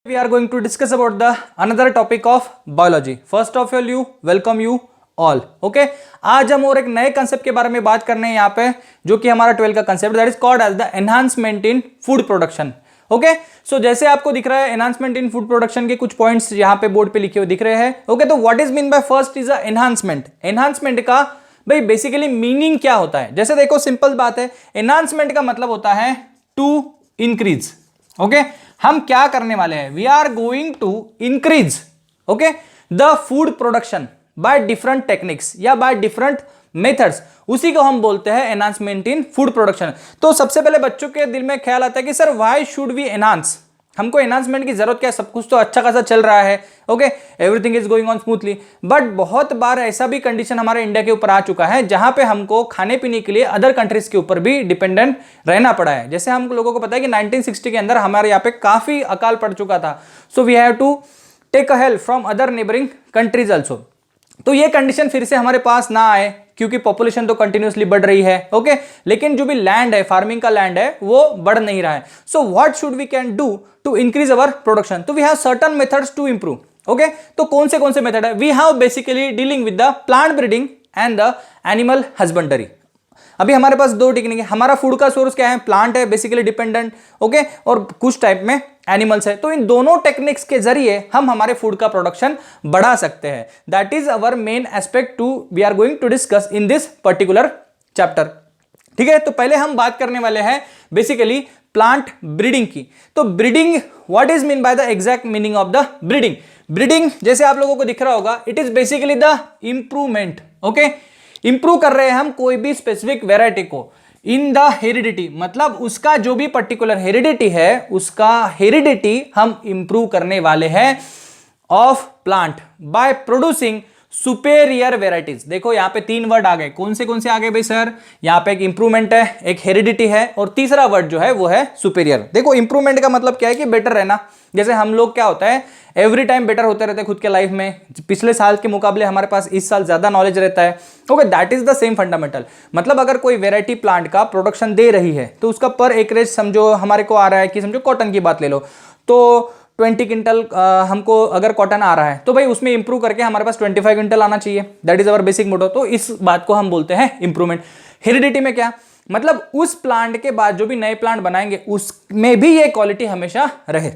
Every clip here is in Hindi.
We are going to discuss about the another topic of biology. First of all, you welcome you all. Okay? आज हम और एक नए कंसेप्ट के बारे में बात करने हैं यहाँ पे, जो कि हमारा 12 का concept that is called as the enhancement in food production. Okay, so जैसे आपको दिख रहा है एनहांसमेंट इन फूड प्रोडक्शन के कुछ पॉइंट्स यहाँ पे बोर्ड पे लिखे हुए दिख रहे हैं. ओके, तो what is mean by first is enhancement. Enhancement का भाई बेसिकली मीनिंग क्या होता है? जैसे देखो सिंपल बात है, एनहांसमेंट का मतलब होता है टू इंक्रीज. ओके, हम क्या करने वाले हैं? We are going to increase okay the food production by different techniques या बाय डिफरेंट मेथड्स. उसी को हम बोलते हैं एनहांसमेंट इन फूड प्रोडक्शन. तो सबसे पहले बच्चों के दिल में ख्याल आता है कि sir why should we enhance, हमको एनहांसमेंट की जरूरत क्या है? सब कुछ तो अच्छा खासा चल रहा है. Okay, everything is going on smoothly. But बहुत बार ऐसा भी कंडीशन हमारे इंडिया के ऊपर आ चुका है जहां पे हमको खाने पीने के लिए अदर कंट्रीज के ऊपर भी डिपेंडेंट रहना पड़ा है. जैसे हम लोगों को पता है कि 1960 के अंदर हमारे यहाँ पे काफी अकाल पड़ चुका था. So we have to take a help from other neighbouring countries also. तो ये कंडीशन फिर से हमारे पास ना आए, क्योंकि पॉपुलेशन तो कंटिन्यूसली बढ़ रही है. ओके, लेकिन जो भी लैंड है, फार्मिंग का लैंड है, वो बढ़ नहीं रहा है. So what should we can do to increase our production? तो we have certain methods to improve. Okay, तो कौन से मेथड है? We have basically dealing with the plant breeding and the animal husbandry. अभी हमारे पास दो टेक्निक है. हमारा फूड का सोर्स क्या है? प्लांट है बेसिकली डिपेंडेंट. ओके, और कुछ टाइप में एनिमल्स है. तो इन दोनों टेक्निक्स के जरिए हम हमारे फूड का प्रोडक्शन बढ़ा सकते हैं. That is our main aspect to we are going to discuss in this particular chapter. ठीक है, तो पहले हम बात करने वाले हैं बेसिकली प्लांट ब्रीडिंग की. तो breeding, what is mean by the exact meaning of the breeding? Breeding जैसे आप लोगों को दिख रहा होगा, it is basically the improvement. Okay, improve कर रहे हैं हम कोई भी स्पेसिफिक वेराइटी को इन द हेरिडिटी, मतलब उसका जो भी पर्टिकुलर हेरिडिटी है, उसका हेरिडिटी हम इंप्रूव करने वाले हैं of plant by producing superior varieties. देखो यहाँ पे तीन वर्ड आ गए. कौन से आ गए भाई सर? यहाँ पे एक इंप्रूवमेंट है, एक हेरिडिटी है, और तीसरा वर्ड जो है वो है सुपेरियर. देखो इंप्रूवमेंट का मतलब क्या है कि बेटर रहना. जैसे हम लोग क्या होता है, एवरी टाइम बेटर होते रहते हैं खुद के लाइफ में. पिछले साल के मुकाबले हमारे पास इस साल ज्यादा नॉलेज रहता है. Okay, that is the same fundamental. मतलब अगर कोई वेराइटी प्लांट का प्रोडक्शन दे रही है तो उसका पर एकरेज समझो हमारे को आ रहा है कि समझो कॉटन की बात ले लो, तो 20 क्विंटल हमको अगर कॉटन आ रहा है तो भाई उसमें इंप्रूव करके हमारे पास 25 क्विंटल आना चाहिए. दैट इज अवर बेसिक मोटो. तो इस बात को हम बोलते हैं इंप्रूवमेंट. हेरिडिटी में क्या मतलब? उस प्लांट के बाद जो भी नए प्लांट बनाएंगे उसमें भी ये क्वालिटी हमेशा रहे.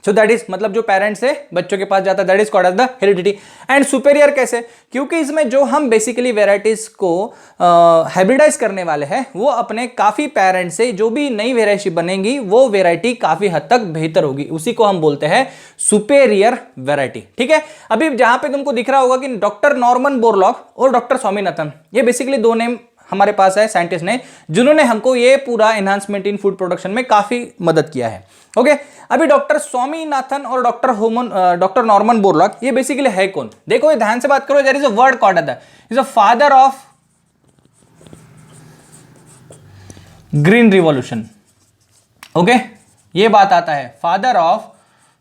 सो दैट इज मतलब जो पेरेंट्स से बच्चों के पास जाता है, that is called as the heredity. And superior कैसे? क्योंकि इसमें जो हम बेसिकली वेराइटीज को हाइब्रिडाइज करने वाले हैं, वो अपने काफी पेरेंट्स से जो भी नई वेराइटी बनेगी वो वेराइटी काफी हद तक बेहतर होगी. उसी को हम बोलते हैं सुपेरियर वेराइटी. ठीक है, अभी जहां पे तुमको दिख रहा होगा कि डॉक्टर नॉर्मन बोरलॉग और डॉक्टर स्वामीनाथन, ये बेसिकली दो नेम हमारे पास है साइंटिस्ट ने, जिन्होंने हमको ये पूरा एनहांसमेंट इन फूड प्रोडक्शन में काफी मदद किया है. ओके, अभी डॉक्टर स्वामीनाथन और डॉक्टर नॉर्मन बोरलॉग, ये बेसिकली है कौन? देखो ये ध्यान से बात करो. There is a word called as is a father of green revolution. Okay, ये बात आता है father of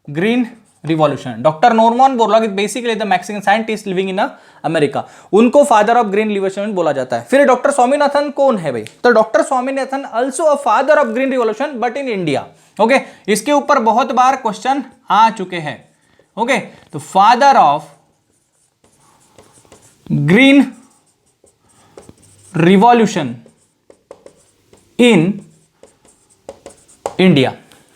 green revolution. Doctor Norman Borlaug is basically the Mexican scientist living in America. उनको फादर ऑफ ग्रीन रिवॉल्यूशन बोला जाता है. फिर डॉक्टर स्वामीनाथन कौन है भाई? तो doctor Swaminathan also a father of green revolution but in India. Okay, इसके ऊपर बहुत बार क्वेश्चन आ चुके हैं. ओके, तो father of green revolution in India.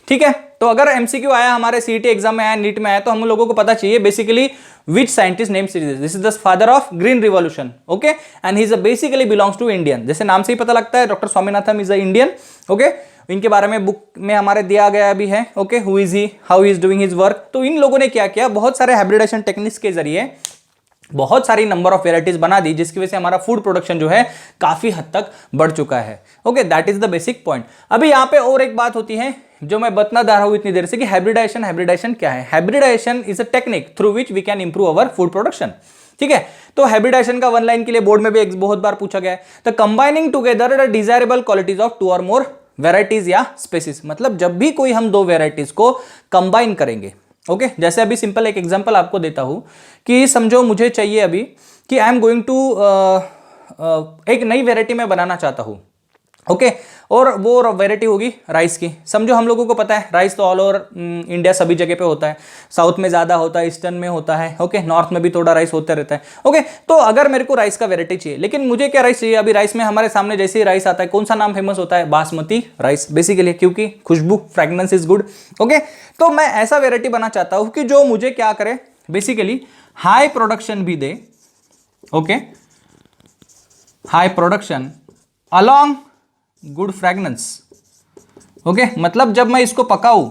ठीक है, तो अगर एमसीक्यू आया हमारे सीईटी एग्जाम में आया, नीट में आया, तो हम लोगों को पता चाहिए basically which scientist name series. This is the father of green revolution. Okay, and he is basically belongs to Indian. जैसे नाम से ही पता लगता है, doctor Swaminathan is a Indian. Okay, इनके बारे में बुक में हमारे दिया गया भी है. Okay, who is he, how he is doing his work. तो इन लोगों ने क्या किया, बहुत सारे हाइब्रिडेशन टेक्निक्स के जरिए बहुत सारी नंबर ऑफ वेराइटीज बना दी, जिसकी वजह से हमारा फूड प्रोडक्शन जो है काफी हद तक बढ़ चुका है. Okay, that is the basic point. अभी यहाँ पे और एक बात होती है जो मैं बतना जा रहा हूं इतनी देर से कि हाइब्रिडाइजेशन क्या है? Hybridization is a technique through which we can improve our food production. ठीक है, तो हाइब्रिडाइजेशन का वन लाइन के लिए बोर्ड में भी बहुत बार पूछा गया है. The combining together the desirable qualities of 2 और मोर वेराइटीज या स्पेसीज. मतलब जब भी कोई हम दो वेराइटीज को कंबाइन करेंगे. ओके, जैसे अभी सिंपल एक एग्जांपल आपको देता हूं कि समझो मुझे चाहिए अभी कि आई एम गोइंग टू एक नई वेराइटी में बनाना चाहता हूं. ओके और वो वैरायटी होगी राइस की। समझो हम लोगों को पता है राइस तो ऑल ओवर इंडिया सभी जगह पे होता है, साउथ में ज़्यादा होता है, ईस्टर्न में होता है, ओके नॉर्थ में भी थोड़ा राइस होता रहता है। ओके तो अगर मेरे को राइस का वैरायटी चाहिए, लेकिन मुझे क्या राइस चाहिए, अभी राइस में हमारे सामने जैसे ही राइस आता है कौन सा नाम फेमस होता है, बासमती राइस बेसिकली, क्योंकि खुशबू फ्रेगनेंस इज गुड। ओके तो मैं ऐसा वैरायटी बना चाहता हूं कि जो मुझे क्या करे, बेसिकली हाई प्रोडक्शन भी दे, okay high production along good fragrance. Okay मतलब जब मैं इसको पकाऊं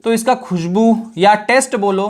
तो इसका खुशबू या टेस्ट बोलो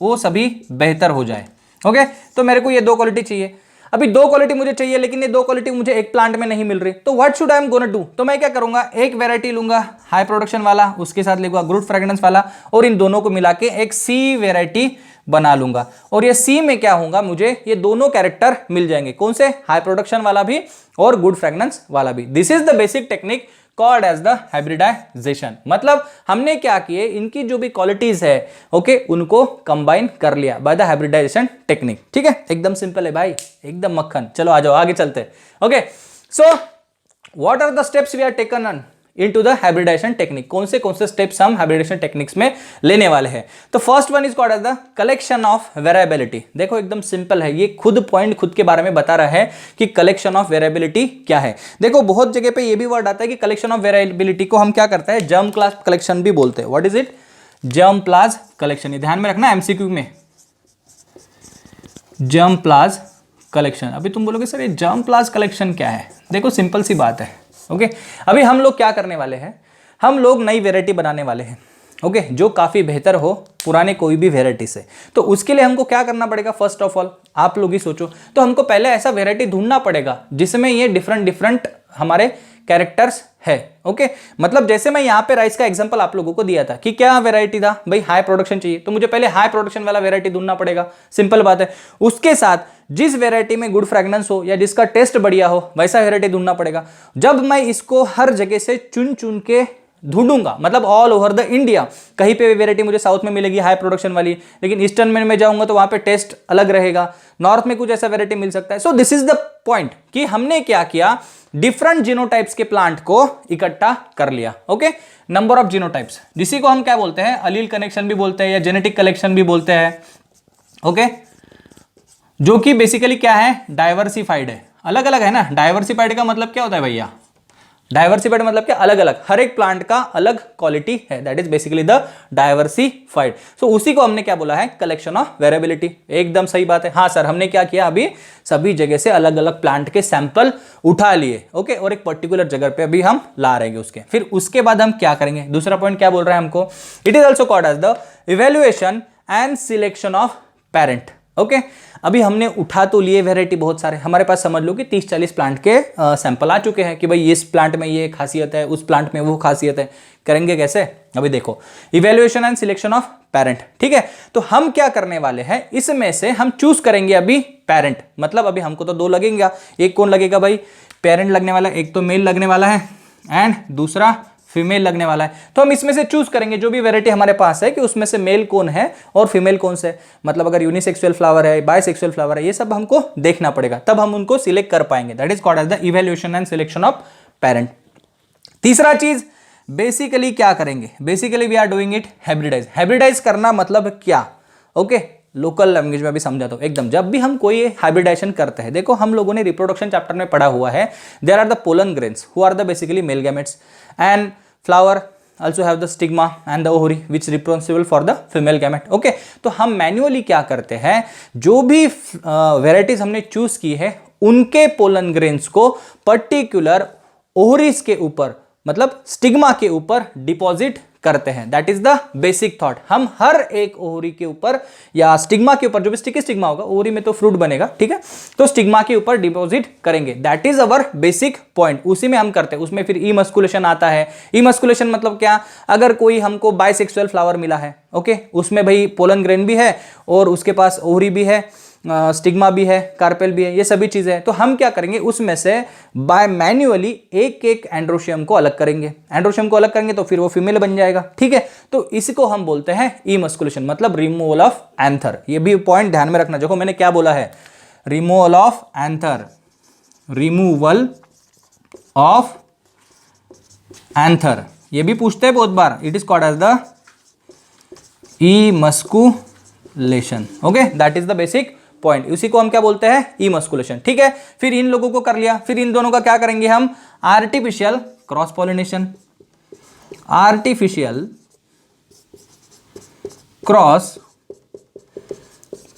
वो सभी बेहतर हो जाए। ओके तो मेरे को ये दो क्वालिटी चाहिए। अभी दो क्वालिटी मुझे चाहिए, लेकिन ये दो क्वालिटी मुझे एक प्लांट में नहीं मिल रही, तो what should I am gonna do, तो मैं क्या करूंगा, एक वेराइटी लूंगा हाई प्रोडक्शन वाला, उसके साथ लूंगा गुड फ्रेगनेंस वाला, और इन दोनों को मिला के एक सी वेराइटी बना लूंगा। और ये सी में क्या होगा, मुझे ये दोनों कैरेक्टर मिल जाएंगे, कौन से, हाई प्रोडक्शन वाला भी और गुड फ्रेगनेंस वाला भी। This is the basic technique called as the hybridization. मतलब हमने क्या किए, इनकी जो भी क्वालिटीज है ओके उनको कंबाइन कर लिया बाय द हाइब्रिडाइजेशन टेक्निक। ठीक है एकदम सिंपल है भाई, एकदम मक्खन। चलो आ जाओ आगे चलते हैं। Okay so what are the steps we are taken on into the hybridization technique, कौन से स्टेप्स हम हाइब्रिडाइजेशन टेक्निक्स में लेने वाले हैं। तो first one is called as the collection of variability. देखो एकदम सिंपल है, ये खुद पॉइंट खुद के बारे में बता रहा है कि कलेक्शन ऑफ वेरिएबिलिटी क्या है। देखो बहुत जगह पे ये भी वर्ड आता है कि कलेक्शन ऑफ वेरिएबिलिटी को हम क्या करते हैं, जर्म क्लास कलेक्शन भी बोलते हैं। What is it, germ pliers collection. ये ध्यान में रखना एमसीक्यू में, जर्म प्लास कलेक्शन। अभी तुम बोलोगे सर ये जर्म प्लास कलेक्शन क्या है, देखो सिंपल सी बात है। ओके अभी हम लोग क्या करने वाले हैं, हम लोग नई वेराइटी बनाने वाले हैं ओके जो काफ़ी बेहतर हो पुराने कोई भी वेराइटी से। तो उसके लिए हमको क्या करना पड़ेगा, फर्स्ट ऑफ ऑल आप लोग ही सोचो, तो हमको पहले ऐसा वेराइटी ढूंढना पड़ेगा जिसमें ये डिफरेंट हमारे कैरेक्टर्स है। ओके मतलब जैसे मैं यहाँ पे राइस का एग्जांपल आप लोगों को दिया था कि क्या वेराइटी था भाई, हाई प्रोडक्शन चाहिए, तो मुझे पहले हाई प्रोडक्शन वाला वेराइटी ढूंढना पड़ेगा, सिंपल बात है। उसके साथ जिस वेराइटी में गुड फ्रेगनेंस हो या जिसका टेस्ट बढ़िया हो वैसा वेराइटी ढूंढना पड़ेगा। जब मैं इसको हर जगह से चुन चुन के ढूंढूंगा, मतलब ऑल ओवर द इंडिया, कहीं पे भी वेराइटी मुझे साउथ में मिलेगी हाई प्रोडक्शन वाली, लेकिन ईस्टर्न में मैं जाऊंगा तो वहां पे टेस्ट अलग रहेगा, नॉर्थ में कुछ ऐसा वेराइटी मिल सकता है। So this is the point कि हमने क्या किया, डिफरेंट जीनोटाइप्स के प्लांट को इकट्ठा कर लिया। ओके नंबर ऑफ जीनोटाइप्स, जिसी को हम क्या बोलते हैं, अलील कनेक्शन भी बोलते हैं या जेनेटिक कलेक्शन भी बोलते हैं। ओके जो कि बेसिकली क्या है, डाइवर्सिफाइड है, अलग अलग है ना। डाइवर्सिफाइड का मतलब क्या होता है भैया, डाइवर्सिफाइड मतलब क्या, अलग अलग, हर एक प्लांट का अलग क्वालिटी है, that is basically the diversified. So उसी को हमने क्या बोला है, कलेक्शन ऑफ वेरिएबिलिटी। एकदम सही बात है। हाँ सर हमने क्या किया, अभी सभी जगह से अलग अलग प्लांट के सैंपल उठा लिए ओके और एक पर्टिकुलर जगह पे अभी हम ला रहेंगे उसके। फिर उसके बाद हम क्या करेंगे, दूसरा पॉइंट क्या बोल रहा है हमको, it is also called as the evaluation and selection of parent. Okay अभी हमने उठा तो लिए वेराइटी बहुत सारे, हमारे पास समझ लो कि 30-40 प्लांट के सैंपल आ चुके हैं कि भाई इस प्लांट में ये खासियत है, उस प्लांट में वो खासियत है। करेंगे कैसे, अभी देखो, evaluation and selection of parent. ठीक है तो हम क्या करने वाले हैं, इसमें से हम चूज करेंगे अभी पेरेंट, मतलब अभी हमको तो दो लगेंगे, एक कौन लगेगा भाई, पेरेंट लगने वाला, एक तो मेल लगने वाला है एंड दूसरा फीमेल लगने वाला है। तो हम इसमें से चूज करेंगे जो भी वेराइटी हमारे पास है कि उसमें से मेल कौन है और फीमेल कौन से, मतलब अगर यूनिसेक्सुअल फ्लावर है, बायसेक्सुअल फ्लावर है, ये सब हमको देखना पड़ेगा, तब हम उनको सिलेक्ट कर पाएंगे। That is called as the evaluation and selection of parent. तीसरा चीज बेसिकली क्या करेंगे, basically we are doing it hybridize. Hybridize करना मतलब क्या, ओके लोकल लैंग्वेज में भी समझाता हूं एकदम। जब भी हम कोई हाइब्रिडाइजेशन करते हैं, देखो हम लोगों ने रिप्रोडक्शन चैप्टर में पढ़ा हुआ है, there are the pollen grains who are the basically male gametes and flower also have the stigma and the ovary which responsible for the female gamete। Okay तो हम मैन्युअली क्या करते हैं, जो भी वेराइटीज हमने चूज की है उनके पोलन ग्रेन्स को पर्टिकुलर ओवरीज के ऊपर, मतलब स्टिग्मा के ऊपर डिपॉजिट करते हैं। That is the basic thought. हम हर एक ओवरी के ऊपर या स्टिग्मा के ऊपर, जो भी स्टिकी स्टिग्मा होगा, ओवरी में तो फ्रूट बनेगा, ठीक है, तो स्टिग्मा के ऊपर डिपॉजिट करेंगे। That is our basic point, उसी में हम करते हैं। उसमें फिर इमस्कुलेशन आता है। इमस्कुलेशन मतलब क्या, अगर कोई हमको बायसेक्सुअल फ्लावर मिला है ओके उसमें भाई पोलन ग्रेन भी है और उसके पास ओवरी भी है, स्टिग्मा भी है, कार्पेल भी है, ये सभी चीजें हैं, तो हम क्या करेंगे उसमें से बाय मैन्युअली एक एक एंड्रोशियम को अलग करेंगे। एंड्रोशियम को अलग करेंगे तो फिर वो फीमेल बन जाएगा। ठीक है तो इसको हम बोलते हैं इमस्कुलेशन, मतलब रिमूवल ऑफ एंथर। ये भी पॉइंट ध्यान में रखना। देखो मैंने क्या बोला है, removal of anther, removal of anther, ये भी पूछते हैं बहुत बार, it is called as the emasculation. Okay, that is the basic point, उसी को हम क्या बोलते हैं, इमस्कुलेशन। ठीक है, फिर इन लोगों को कर लिया, फिर इन दोनों का क्या करेंगे हम, artificial cross pollination, artificial cross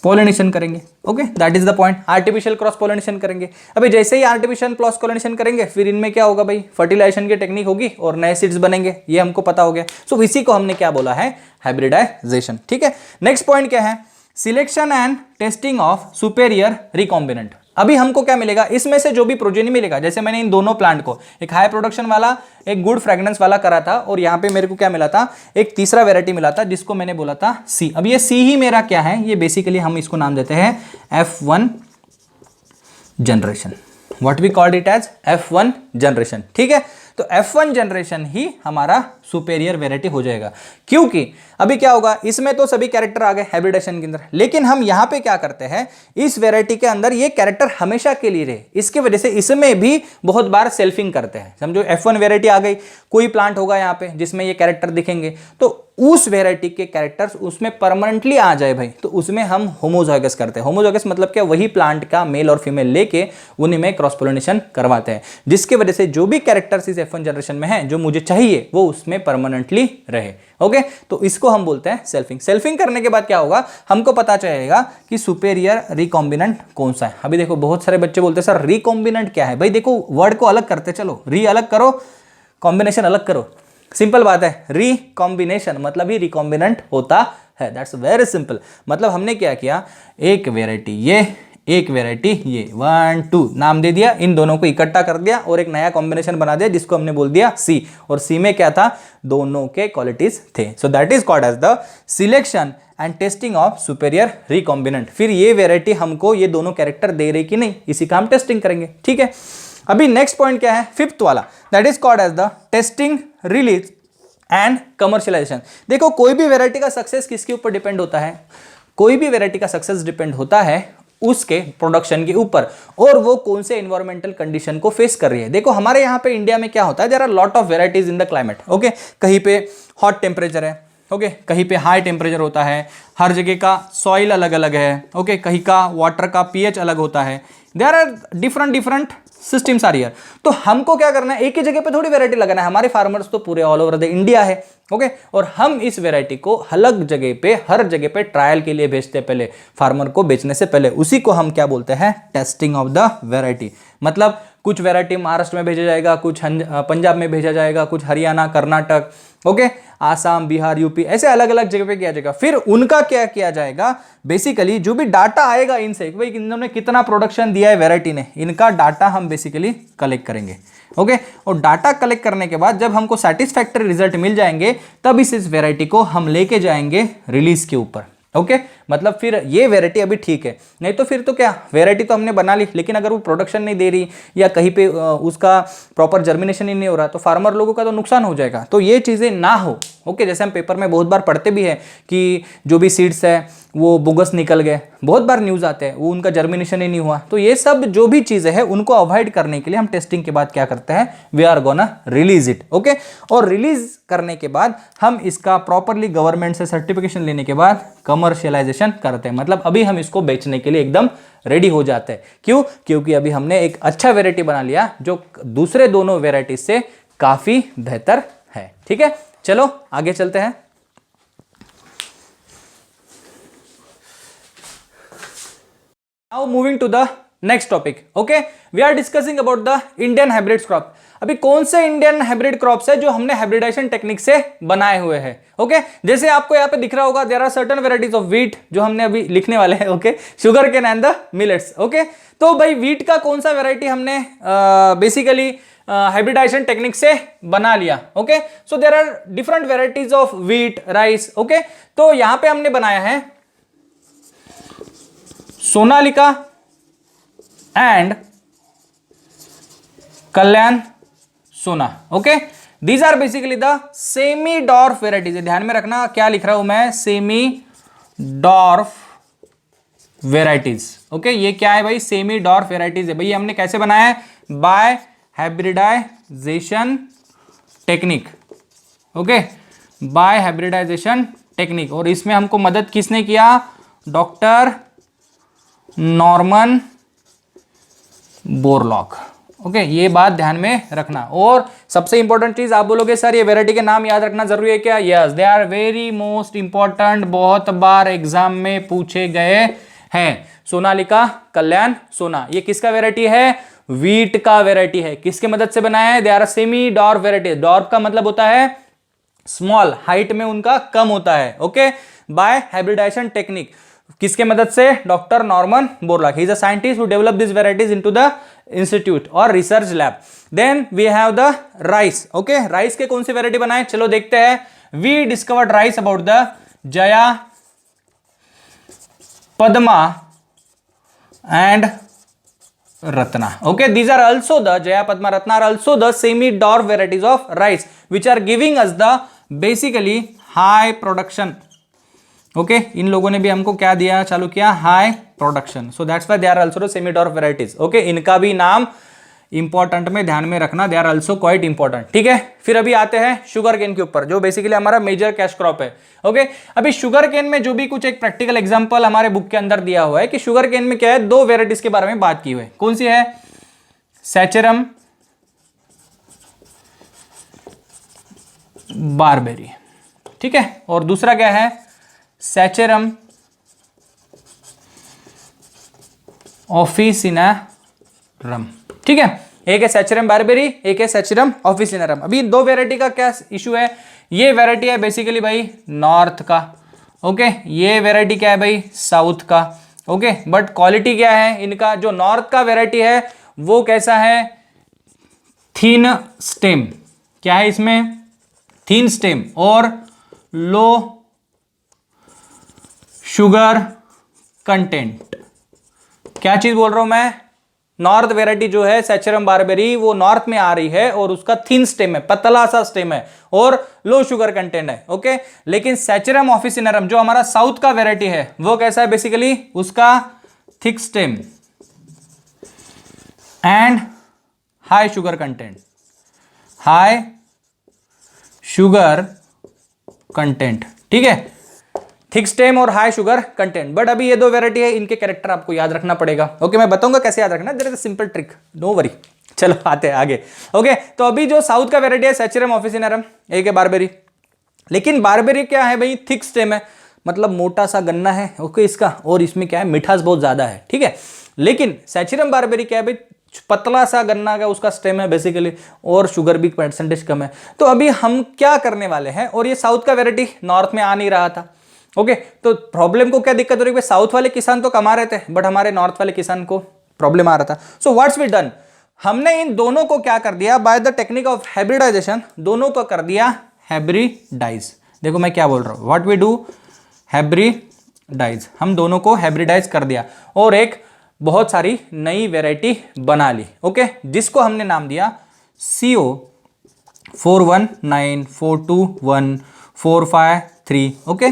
pollination करेंगे। Okay, that is the point, artificial cross pollination करेंगे। अभी जैसे ही आर्टिफिशियल क्रॉस पॉलिनेशन करेंगे, फिर इनमें क्या होगा भाई, फर्टिलाइजेशन की टेक्निक होगी और नए सीड्स बनेंगे, ये हमको पता हो गया। सो इसी को हमने क्या बोला है, हाइब्रिडाइजेशन। ठीक है, नेक्स्ट पॉइंट क्या है, selection and testing of superior recombinant. अभी हमको क्या मिलेगा, इसमें से जो भी प्रोजेनी मिलेगा, जैसे मैंने इन दोनों प्लांट को एक हाई प्रोडक्शन वाला एक गुड फ्रेग्रेंस वाला करा था, और यहां पे मेरे को क्या मिला था, एक तीसरा वेराइटी मिला था जिसको मैंने बोला था सी। अब ये सी ही मेरा क्या है, ये बेसिकली हम इसको नाम देते हैं F1 generation, what we called it as F1 generation. ठीक है, तो F1 जनरेशन ही हमारा सुपेरियर वेराइटी हो जाएगा, क्योंकि अभी क्या होगा, इसमें तो सभी कैरेक्टर आ गए हाइब्रिडेशन के अंदर, लेकिन हम यहां पे क्या करते हैं, इस वेराइटी के अंदर ये कैरेक्टर हमेशा के लिए रहे, इसकी वजह से इसमें भी बहुत बार सेल्फिंग करते हैं। समझो F1 वेराइटी आ गई, कोई प्लांट होगा यहाँ पे जिसमें ये कैरेक्टर दिखेंगे, तो उस वेराइटी के कैरेक्टर्स उसमें परमानेंटली आ जाए भाई, तो उसमें हम होमोजाइगस करते हैं। होमोजाइगस मतलब क्या, वही प्लांट का मेल और फीमेल लेके उन्हीं में क्रॉस पोलिनेशन करवाते हैं, जिसकी वजह से जो भी कैरेक्टर्स इस F1 जनरेशन में है, जो मुझे चाहिए वो उसमें परमानेंटली रहे। ओके, तो इसको हम बोलते हैं सेल्फिंग। सेल्फिंग करने के बाद क्या होगा, हमको पता चलेगा कि सुपेरियर रिकॉम्बिनेंट कौन सा है। अभी देखो, बहुत सारे बच्चे बोलते हैं सर रिकॉम्बिनेंट क्या है, भाई देखो वर्ड को अलग करते चलो, री अलग करो, कॉम्बिनेशन अलग करो, सिंपल बात है। रिकॉम्बिनेशन मतलब ही रिकॉम्बिनेंट होता है, दैट्स वेरी सिंपल। मतलब हमने क्या किया, एक वेराइटी ये, एक वेराइटी ये, 1 2 नाम दे दिया, इन दोनों को इकट्ठा कर दिया और एक नया कॉम्बिनेशन बना दिया जिसको हमने बोल दिया सी, और सी में क्या था, दोनों के क्वालिटीज थे। So that is called as the selection and testing of superior recombinant. फिर ये वेराइटी हमको ये दोनों कैरेक्टर दे रही कि नहीं, इसी का हम टेस्टिंग करेंगे। ठीक है, अभी नेक्स्ट पॉइंट क्या है, फिफ्थ वाला, that is called as the testing, release and commercialization. देखो, कोई भी वेराइटी का सक्सेस किसके ऊपर डिपेंड होता है, कोई भी वेराइटी का सक्सेस डिपेंड होता है उसके प्रोडक्शन के ऊपर, और वो कौन से एनवायरमेंटल कंडीशन को फेस कर रही है। देखो, हमारे यहाँ पे इंडिया में क्या होता है, there are lot of varieties in the climate. Okay, कहीं पे हॉट टेम्परेचर है, ओके, कहीं पे हाई टेम्परेचर होता है, हर जगह का सॉइल अलग अलग है, ओके, कहीं का वाटर का पीएच अलग होता है, there are different systems are here. तो हमको क्या करना है, एक ही जगह पे थोड़ी वैरायटी लगाना है, हमारे फार्मर्स तो पूरे ऑल ओवर द इंडिया है। ओके, और हम इस वैरायटी को अलग जगह पे, हर जगह पे ट्रायल के लिए भेजते हैं पहले, फार्मर को बेचने से पहले। उसी को हम क्या बोलते हैं, टेस्टिंग ऑफ द वैरायटी। मतलब कुछ वैरायटी महाराष्ट्र में भेजा जाएगा, कुछ पंजाब में भेजा जाएगा, कुछ हरियाणा, कर्नाटक, ओके, आसाम, बिहार, यूपी, ऐसे अलग अलग जगह पे किया जाएगा। फिर उनका क्या किया जाएगा, बेसिकली जो भी डाटा आएगा इनसे, भाई इन्होंने कितना प्रोडक्शन दिया है वैरायटी ने, इनका डाटा हम बेसिकली कलेक्ट करेंगे। ओके, और डाटा कलेक्ट करने के बाद जब हमको सेटिस्फैक्टरी रिजल्ट मिल जाएंगे, तब इस वैरायटी को हम लेके जाएंगे रिलीज के ऊपर। ओके, मतलब फिर ये वैरायटी अभी ठीक है, नहीं तो फिर तो क्या, वैरायटी तो हमने बना ली, लेकिन अगर वो प्रोडक्शन नहीं दे रही या कहीं पे उसका प्रॉपर जर्मिनेशन ही नहीं हो रहा, तो फार्मर लोगों का तो नुकसान हो जाएगा। तो ये चीज़ें ना हो। ओके, जैसे हम पेपर में बहुत बार पढ़ते भी हैं कि जो भी सीड्स है वो बोगस निकल गए, बहुत बार न्यूज़ आते हैं, वो उनका जर्मिनेशन ही नहीं हुआ। तो ये सब जो भी चीज़ें हैं उनको अवॉइड करने के लिए हम टेस्टिंग के बाद क्या करते हैं, we are gonna release it. Okay, और रिलीज करने के बाद हम इसका प्रॉपरली गवर्नमेंट से सर्टिफिकेशन लेने के बाद कमर्शियलाइजेशन करते हैं। मतलब अभी हम इसको बेचने के लिए एकदम रेडी हो जाते हैं। क्यों? क्योंकि अभी हमने एक अच्छा वेराइटी बना लिया जो दूसरे दोनों वेराइटी से काफ़ी बेहतर है। ठीक है, चलो आगे चलते हैं। Now moving to the next topic. Okay, we are discussing about the Indian hybrid crop. अभी कौन से इंडियन हाइब्रिड क्रॉप्स है जो हमने हाइब्रिडाइजेशन टेक्निक से बनाए हुए हैं। ओके, जैसे आपको यहाँ पे दिख रहा होगा, there are certain varieties of wheat जो हमने अभी लिखने वाले हैं। Okay, sugar cane and the millets. Okay, तो भाई व्हीट का कौन सा वेराइटी हमने बेसिकली हाइब्रिडाइजेशन टेक्निक से बना लिया। Okay, so there are different varieties of wheat, rice. Okay, तो यहां पे हमने बनाया है Sonalika and Kalyan Sona. Okay, these are basically the semi dwarf varieties. ध्यान में रखना क्या लिख रहा हूं मैं, सेमी डॉर्फ वेराइटीज। ओके, ये क्या है भाई, सेमी डॉर्फ वेराइटीज है। भाई हमने कैसे बनाया है, by hybridization technique, okay, by hybridization technique. और इसमें हमको मदद किसने किया? Doctor Norman Borlaug. ओके, ये बात ध्यान में रखना। और सबसे इंपॉर्टेंट चीज आप बोलोगे सर ये वैरायटी के नाम याद रखना जरूरी है क्या? Yes, they are very most important, बहुत बार एग्जाम में पूछे गए हैं। सोनालिका कल्याण सोना, ये किसका वैरायटी है? वीट का वैरायटी है। किसके मदद से बनाया है? They are semi dwarf variety. Dwarf का मतलब होता है स्मॉल, हाइट में उनका कम होता है। ओके, बाय हाइब्रिडाइजेशन टेक्निक, किसके मदद से? Doctor Norman Borlaug. He is a scientist who develop this varieties into the institute और research lab. Then we have the rice. Okay, rice के कौन सी वैरायटी बनाए? चलो देखते हैं। We discovered rice about the Jaya, Padma and Ratna. Okay, these are also the Jaya, Padma, Ratna are also the semi-dwarf varieties of rice which are giving us the basically high production. Okay, इन लोगों ने भी हमको क्या दिया, चालू किया? High production. So that's why they are also semi dwarf varieties. Okay, इनका भी नाम इंपॉर्टेंट में ध्यान में रखना, they are also quite important. ठीक है, फिर अभी आते हैं शुगर केन के ऊपर, जो बेसिकली हमारा मेजर कैश क्रॉप है। ओके, अभी शुगर केन में जो भी कुछ एक प्रैक्टिकल एग्जांपल हमारे बुक के अंदर दिया हुआ है कि शुगर केन में क्या है, दो वेराइटीज के बारे में बात की हुई है। कौन सी है? सैचरम बारबेरी। ठीक है, और दूसरा क्या है? सैचरम ऑफिसिनारम। ठीक है, एक है सैचरम बारबेरी, एक है सैचरम ऑफिसिनारम। अभी दो वेराइटी का क्या इशू है? ये वेराइटी है बेसिकली भाई नॉर्थ का। ओके, ये वेराइटी क्या है भाई? साउथ का। ओके, बट क्वालिटी क्या है इनका? जो नॉर्थ का वेराइटी है वो कैसा है? थीन स्टेम। क्या है इसमें? थीन स्टेम और लो शुगर कंटेंट। क्या चीज बोल रहा हूं मैं? नॉर्थ वेराइटी जो है सैचरम बारबेरी वो नॉर्थ में आ रही है और उसका थिन स्टेम है, पतला सा स्टेम है और लो शुगर कंटेंट है। ओके, लेकिन सैचरम ऑफिसिनरम जो हमारा साउथ का वेराइटी है वो कैसा है? बेसिकली उसका thick stem and high sugar content, high sugar content. ठीक है, थिक स्टेम और हाई शुगर कंटेंट। बट अभी ये दो वेराइटी है, इनके कैरेक्टर आपको याद रखना पड़ेगा। ओके, मैं बताऊंगा कैसे याद रखना, there is a simple trick, no worry. चलो आते हैं आगे। ओके, तो अभी जो साउथ का वेराइटी है सैचरम ऑफिसिनरम, एक है बारबेरी। लेकिन बारबेरी क्या है भाई? थिक स्टेम है, मतलब मोटा सा गन्ना है। ओके, इसका और इसमें क्या है? मिठास बहुत ज्यादा है। ठीक है, लेकिन सैचरम बारबेरी क्या है भाई? पतला सा गन्ना का उसका स्टेम है बेसिकली, और शुगर भी परसेंटेज कम है। तो अभी हम क्या करने वाले हैं, और ये साउथ का वेराइटी नॉर्थ में आ नहीं रहा था। ओके, तो प्रॉब्लम को क्या दिक्कत हो रही है? साउथ वाले किसान तो कमा रहे थे बट हमारे नॉर्थ वाले किसान को प्रॉब्लम आ रहा था। सो व्हाट्स वी डन, हमने इन दोनों को क्या कर दिया? By the technique of hybridization दोनों को कर दिया हाइब्रिडाइज। देखो मैं क्या बोल रहा हूं, व्हाट वी डू? हाइब्रिडाइज। हम दोनों को हाइब्रिडाइज कर दिया और एक बहुत सारी नई वेराइटी बना ली। ओके, जिसको हमने नाम दिया CO 419 421 453। ओके,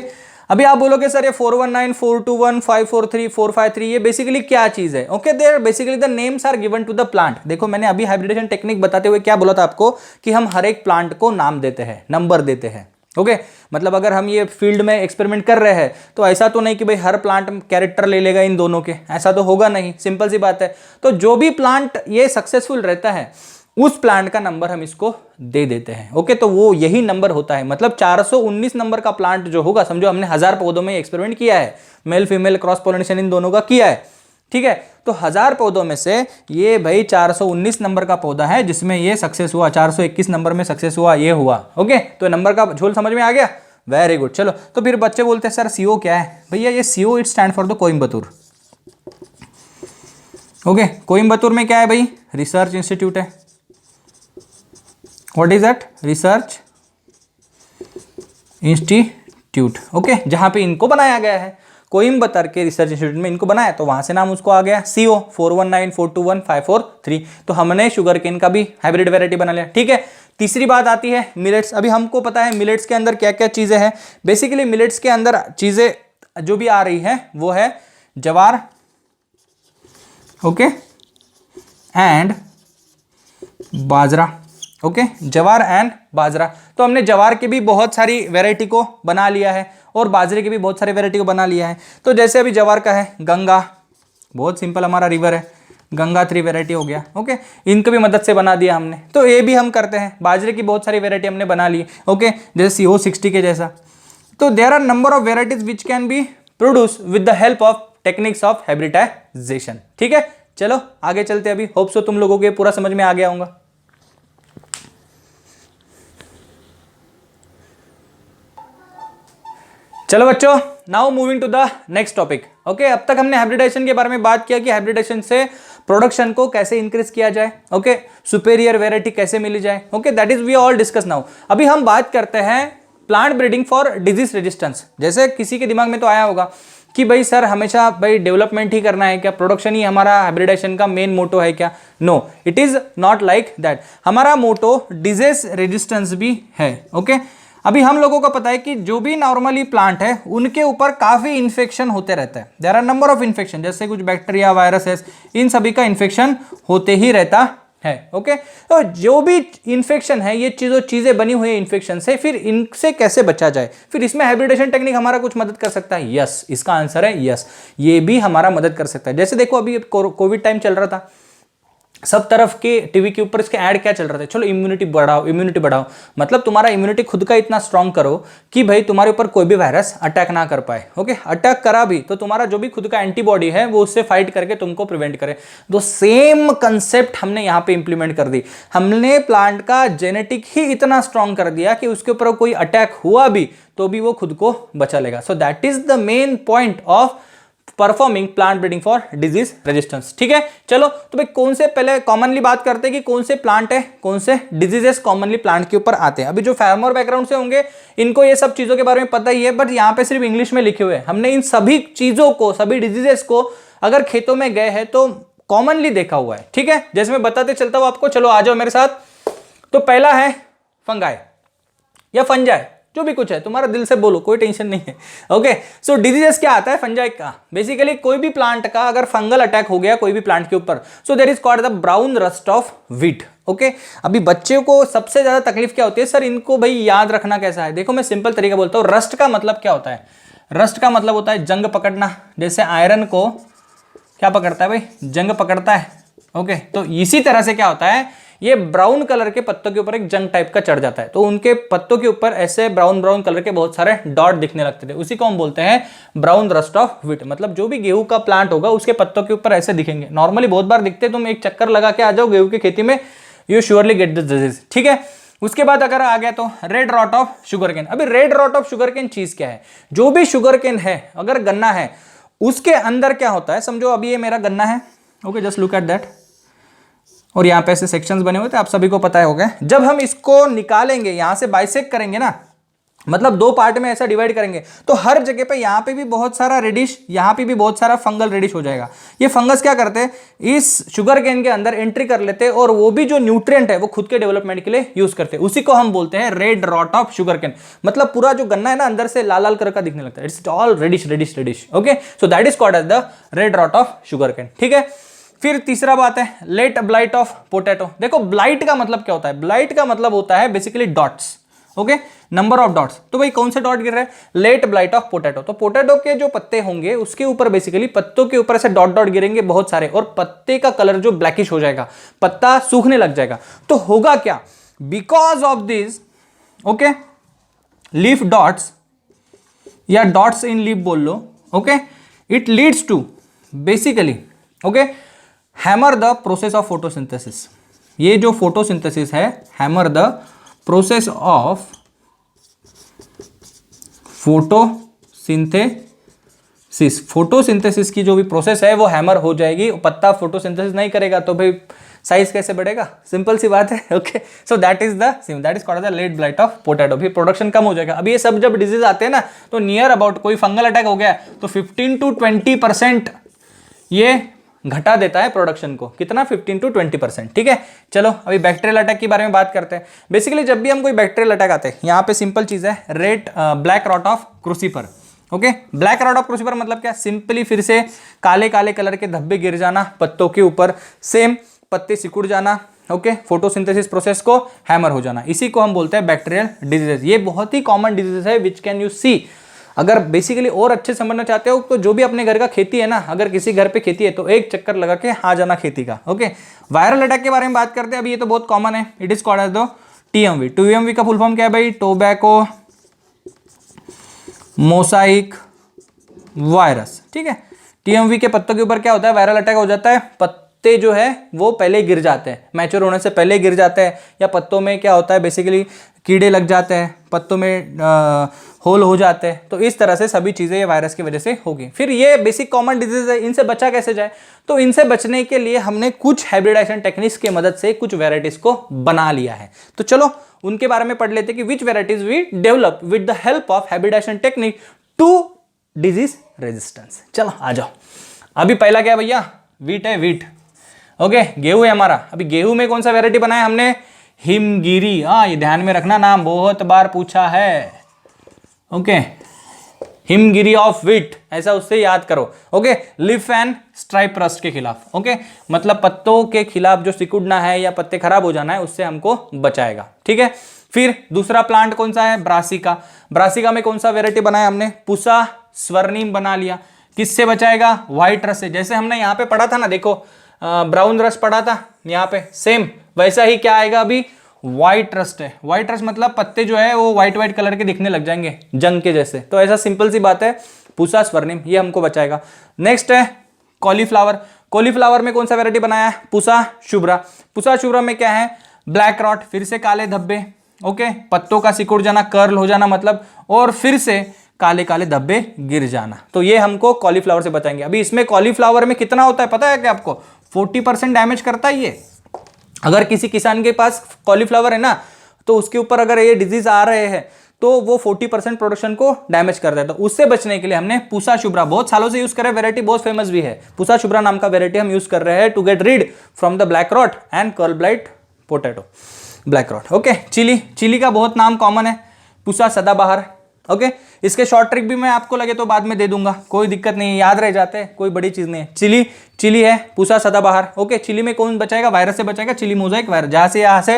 अभी आप बोलोगे सर ये 419 421 543 453 ये बेसिकली क्या चीज है? Okay, there basically the names are given to the plant. देखो मैंने अभी हाइब्रिडेशन टेक्निक बताते हुए क्या बोला था आपको कि हम हर एक प्लांट को नाम देते हैं, नंबर देते हैं। ओके, मतलब अगर हम ये फील्ड में एक्सपेरिमेंट कर रहे हैं तो ऐसा तो नहीं कि भाई हर प्लांट कैरेक्टर ले लेगा इन दोनों के, ऐसा तो होगा नहीं, सिंपल सी बात है। तो जो भी प्लांट ये सक्सेसफुल रहता है उस प्लांट का नंबर हम इसको दे देते हैं। ओके, तो वो यही नंबर होता है। मतलब 419 नंबर का प्लांट जो होगा, समझो हमने 1000 पौधों में एक्सपेरिमेंट किया है, मेल फीमेल क्रॉस पोलिनेशन इन दोनों का किया है। ठीक है, तो 1000 पौधों में से ये भाई 419 नंबर का पौधा है जिसमें ये सक्सेस हुआ, 421 नंबर में सक्सेस हुआ, ये हुआ। ओके, तो नंबर का झोल समझ में आ गया? Very good. चलो, तो फिर बच्चे बोलते हैं सर CO क्या है? भैया ये CO it stand for the Coimbatore. Okay, Coimbatore में क्या है भाई? रिसर्च इंस्टीट्यूट है। What is that? Research institute. Okay, जहां पे इनको बनाया गया है, कोयम्बतूर के रिसर्च इंस्टीट्यूट में इनको बनाया, तो वहां से नाम उसको आ गया CO 419 421 543। तो हमने शुगर केन का भी हाइब्रिड वेराइटी बना लिया। ठीक है, तीसरी बात आती है मिलेट्स। अभी हमको पता है मिलेट्स के अंदर क्या क्या चीजें हैं। बेसिकली मिलेट्स के अंदर चीजें जो भी आ रही है वो है जवार, ओके, एंड बाजरा। ओके, जवार एंड बाजरा। तो हमने जवार की भी बहुत सारी वेराइटी को बना लिया है और बाजरे की भी बहुत सारी वेराइटी को बना लिया है। तो जैसे अभी जवार का है गंगा, बहुत सिंपल हमारा रिवर है, गंगा 3 वेराइटी हो गया। ओके, इनकी भी मदद से बना दिया हमने। तो ये भी हम करते हैं, बाजरे की बहुत सारी वेराइटी हमने बना ली। ओके, जैसे CO60 के जैसा। तो there are number of varieties which can be produce with the help of techniques of hybridization. ठीक है, चलो आगे चलते हैं। अभी होप सो तुम लोगों को पूरा समझ में आ गया होगा। चलो बच्चों, now moving to the next topic. Okay, अब तक हमने हाइब्रिडाइजेशन के बारे में बात किया कि हाइब्रिडाइजेशन से प्रोडक्शन को कैसे इंक्रीज किया जाए। ओके, सुपेरियर वेराइटी कैसे मिली जाए। Okay, that is we all discuss now. अभी हम बात करते हैं plant breeding for disease resistance. जैसे किसी के दिमाग में तो आया होगा कि भाई सर हमेशा भाई डेवलपमेंट ही करना है क्या, प्रोडक्शन ही हमारा हाइब्रिडाइजेशन का मेन मोटो है क्या? No, it is not like that. हमारा मोटो डिजीज रेजिस्टेंस भी है। ओके, अभी हम लोगों को पता है कि जो भी नॉर्मली प्लांट है उनके ऊपर काफी इन्फेक्शन होते रहता है। There are number of infection, जैसे कुछ बैक्टीरिया, वायरसेस, इन सभी का इन्फेक्शन होते ही रहता है। ओके, तो जो भी इन्फेक्शन है, ये चीजें बनी हुई है इन्फेक्शन से, फिर इनसे कैसे बचा जाए, फिर इसमें हाइब्रिडेशन टेक्निक हमारा कुछ मदद कर सकता है। यस, इसका आंसर है यस, ये भी हमारा मदद कर सकता है। जैसे देखो अभी कोविड टाइम चल रहा था, सब तरफ के टीवी के ऊपर इसके ऐड क्या चल रहा था, चलो इम्यूनिटी बढ़ाओ, इम्यूनिटी बढ़ाओ। मतलब तुम्हारा इम्यूनिटी खुद का इतना स्ट्रांग करो कि भाई तुम्हारे ऊपर कोई भी वायरस अटैक ना कर पाए। ओके, अटैक करा भी तो तुम्हारा जो भी खुद का एंटीबॉडी है वो उससे फाइट करके तुमको प्रिवेंट करे। तो सेम कंसेप्ट हमने यहाँ पे इंप्लीमेंट कर दी। हमने प्लांट का जेनेटिक ही इतना स्ट्रांग कर दिया कि उसके ऊपर कोई अटैक हुआ भी तो भी वो खुद को बचा लेगा। सो that is the main point of performing plant breeding for disease resistance. ठीक है, चलो तो भाई कौन से पहले कॉमनली बात करते हैं कि कौन से प्लांट है, कौन से डिजीजेस कॉमनली प्लांट के ऊपर आते हैं। अभी जो फार्मर बैकग्राउंड से होंगे इनको ये सब चीजों के बारे में पता ही है, बट यहाँ पे सिर्फ इंग्लिश में लिखे हुए हैं। हमने इन सभी चीजों को, सभी डिजीजेस को अगर खेतों में गए हैं तो कॉमनली देखा हुआ है। ठीक है, जैसे मैं बताते चलता हूं आपको, चलो आ जाओ मेरे साथ। तो पहला है फंगाई या फंजाई, जो भी कुछ है तुम्हारा दिल से बोलो, कोई टेंशन नहीं है। ओके, सो डिजीजेस क्या आता है फंजाई का? बेसिकली कोई भी प्लांट का अगर फंगल अटैक हो गया कोई भी प्लांट के ऊपर, so there is called the brown rust of wheat. Okay, अभी बच्चे को सबसे ज्यादा तकलीफ क्या होती है, सर इनको भाई याद रखना कैसा है? देखो मैं सिंपल तरीका बोलता हूँ। रस्ट का मतलब क्या होता है? रस्ट का मतलब होता है जंग पकड़ना। जैसे आयरन को क्या पकड़ता है भाई? जंग पकड़ता है। ओके, तो इसी तरह से क्या होता है, ये ब्राउन कलर के पत्तों के ऊपर एक जंग टाइप का चढ़ जाता है, तो उनके पत्तों के ऊपर ऐसे ब्राउन ब्राउन कलर के बहुत सारे डॉट दिखने लगते थे। उसी को हम बोलते हैं ब्राउन रस्ट ऑफ व्हीट। मतलब जो भी गेहूं का प्लांट होगा उसके पत्तों के ऊपर ऐसे दिखेंगे। नॉर्मली बहुत बार दिखते, तुम एक चक्कर लगा के आ जाओ गेहूं की खेती में, you surely get this disease. ठीक है, उसके बाद अगर आ गया तो red rot of sugar cane. अभी red rot of sugar cane चीज क्या है? जो भी शुगर केन है, अगर गन्ना है, उसके अंदर क्या होता है, समझो अभी ये मेरा गन्ना है। Okay, just look at that, और यहाँ पे ऐसे सेक्शंस बने हुए थे, आप सभी को पता होगा। जब हम इसको निकालेंगे, यहां से बाइसेक्ट करेंगे ना, मतलब 2 पार्ट में ऐसा डिवाइड करेंगे, तो हर जगह पे यहाँ पे भी बहुत सारा रेडिश, यहाँ पे भी बहुत सारा फंगल रेडिश हो जाएगा। ये फंगस क्या करते हैं, इस शुगर केन के अंदर एंट्री कर लेते हैं और वो भी जो न्यूट्रिएंट है वो खुद के डेवलपमेंट के लिए यूज करते हैं। उसी को हम बोलते हैं red rot of sugar cane. मतलब पूरा जो गन्ना है ना अंदर से लाल लाल कलर का दिखने लगता है। It's all reddish reddish reddish. Okay, so that is called as the red rot of sugar cane. ठीक है, फिर तीसरा बात है लेट ब्लाइट ऑफ पोटैटो। देखो ब्लाइट का मतलब क्या होता है? ब्लाइट का मतलब होता है basically dots. Okay, number of dots. तो भाई कौन से डॉट गिर रहे हैं? Late blight of potato. तो पोटैटो के जो पत्ते होंगे उसके ऊपर बेसिकली पत्तों के ऊपर ऐसे डॉट डॉट गिरेंगे बहुत सारे, और पत्ते का कलर जो ब्लैकिश हो जाएगा, पत्ता सूखने लग जाएगा। तो होगा क्या? Because of this, okay, leaf dots या डॉट्स इन लीफ बोल लो। Okay, it leads to basically, okay, hamper the process of photosynthesis. ये जो फोटोसिंथेसिस है, hamper the process of photosynthesis. Photosynthesis की जो भी प्रोसेस है वो हैमर हो जाएगी। पत्ता फोटोसिंथेसिस नहीं करेगा तो भाई साइज कैसे बढ़ेगा? सिंपल सी बात है। Okay, so that is called the late blight of potato. भी प्रोडक्शन कम हो जाएगा। अभी ये सब जब डिजीज आते हैं ना, तो नियर अबाउट कोई फंगल अटैक हो गया तो 15 to 20% ये घटा देता है प्रोडक्शन को। कितना? 15 to 20%। ठीक है, चलो अभी बैक्टीरियल अटैक के बारे में बात करते हैं। बेसिकली जब भी हम कोई बैक्टीरियल अटैक आते हैं, यहाँ पे सिंपल चीज है black rot of crucifer. Okay, black rot of crucifer मतलब क्या? सिंपली फिर से काले काले कलर के धब्बे गिर जाना पत्तों के ऊपर। सेम पत्ते सिकुड़ जाना, ओके, फोटोसिंथेसिस प्रोसेस को हैमर हो जाना, इसी को हम बोलते हैं बैक्टीरियल डिजीजेस। ये बहुत ही कॉमन डिजीज है विच कैन यू सी। अगर बेसिकली और अच्छे समझना चाहते हो तो जो भी अपने घर का खेती है ना, अगर किसी घर पे खेती है तो एक चक्कर लगा के आ जाना खेती का, ओके। वायरल अटैक के बारे में बात करते हैं, अभी ये तो बहुत कॉमन है, it is called as the TMV. TMV का फुल फॉर्म क्या है भाई? टोबैको मोसाइक वायरस, ठीक है। टीएमवी के पत्तों के ऊपर क्या होता है? वायरल अटैक हो जाता है, पत्ते जो है वो पहले गिर जाते हैं, मैच्योर होने से पहले गिर जाते हैं, या पत्तों में क्या होता है बेसिकली कीड़े लग जाते हैं, पत्तों में होल हो जाते हैं। तो इस तरह से सभी चीज़ें ये वायरस की वजह से होगी। फिर ये बेसिक कॉमन डिजीज है, इनसे बचा कैसे जाए? तो इनसे बचने के लिए हमने कुछ हाइब्रिडाइजेशन टेक्निक्स की मदद से कुछ वेराइटीज को बना लिया है। तो चलो उनके बारे में पढ़ लेते कि which varieties we develop with the help of hybridization technique to disease resistance. चलो आ जाओ। अभी पहला क्या है भैया? वीट है, वीट, ओके, गेहूं है हमारा। अभी गेहूं में कौन सा वेराइटी बनाया हमने? हिमगिरी। हाँ, ये ध्यान में रखना, नाम बहुत बार पूछा है, ओके। हिमगिरी ऑफ वीट, ऐसा उससे याद करो, okay. Leaf and stripe rust के खिलाफ, ओके, मतलब पत्तों के खिलाफ जो सिकुड़ना है या पत्ते खराब हो जाना है उससे हमको बचाएगा, ठीक है। फिर दूसरा प्लांट कौन सा है? ब्रासिका। ब्रासिका में कौन सा वेराइटी बनाया हमने? पुसा स्वर्णिम बना लिया। किससे बचाएगा? व्हाइट रस से। जैसे हमने यहाँ पे पढ़ा था ना, देखो ब्राउन रस पढ़ा था यहाँ पे, सेम वैसा ही क्या आएगा अभी? व्हाइट रस्ट है। व्हाइट रस्ट मतलब पत्ते जो है वो व्हाइट व्हाइट कलर के दिखने लग जाएंगे, जंग के जैसे। तो ऐसा सिंपल सी बात है, पूसा स्वर्णिम, ये हमको बचाएगा। नेक्स्ट है कॉलीफ्लावर। कॉलीफ्लावर में कौन सा वेराइटी बनाया है? पुसा शुभ्रा। पुसा शुभ्रा में क्या है? ब्लैक रॉट, फिर से काले धब्बे, ओके, पत्तों का सिकुड़ जाना, कर्ल हो जाना मतलब, और फिर से काले काले धब्बे गिर जाना। तो ये हमको कॉलीफ्लावर से बचाएंगे। अभी इसमें कॉलीफ्लावर में कितना होता है पता है क्या आपको? 40% डैमेज करता है ये। अगर किसी किसान के पास कॉलीफ्लावर है ना, तो उसके ऊपर अगर ये डिजीज आ रहे हैं तो वो 40% प्रोडक्शन को डैमेज कर देता है। तो उससे बचने के लिए हमने पुसा शुभ्रा बहुत सालों से यूज कर रहे हैं, वेराइटी बहुत फेमस भी है। पुसा शुभ्रा नाम का वेराइटी हम यूज कर रहे हैं to get rid from the black rot and curl blight potato, black rot, okay. Chilli, chilli का बहुत नाम कॉमन है, पुसा सदाबहार, ओके। इसके शॉर्ट ट्रिक भी मैं आपको लगे तो बाद में दे दूंगा, कोई दिक्कत नहीं है, याद रह जाते हैं, कोई बड़ी चीज नहीं है। चिली, चिली है, पूसा सदाबहार, ओके। चिली में कौन बचाएगा? वायरस से बचाएगा, चिली मोजाइक वायरस। जहां से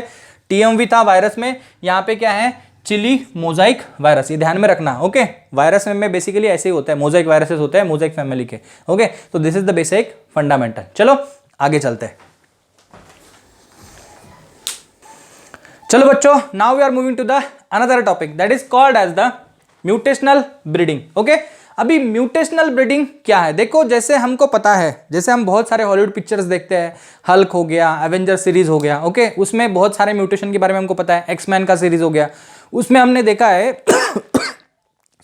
टीएमवी था वायरस में, यहाँ पे क्या है? चिली मोजाइक वायरस, ये ध्यान में रखना, ओके। वायरस में बेसिकली ऐसे ही होता है, मोजाइक वायरसेस होते हैं मोजाइक फैमिली के, ओके। तो this is the basic fundamental. चलो आगे चलते हैं। चलो बच्चों, now we are moving to the another topic that is called as the mutational breeding, okay. अभी म्यूटेशनल ब्रीडिंग क्या है? देखो, जैसे हमको पता है, जैसे हम बहुत सारे हॉलीवुड पिक्चर्स देखते हैं, हल्क हो गया, एवेंजर सीरीज हो गया, ओके, उसमें बहुत सारे म्यूटेशन के बारे में हमको पता है। एक्समैन का सीरीज हो गया, उसमें हमने देखा है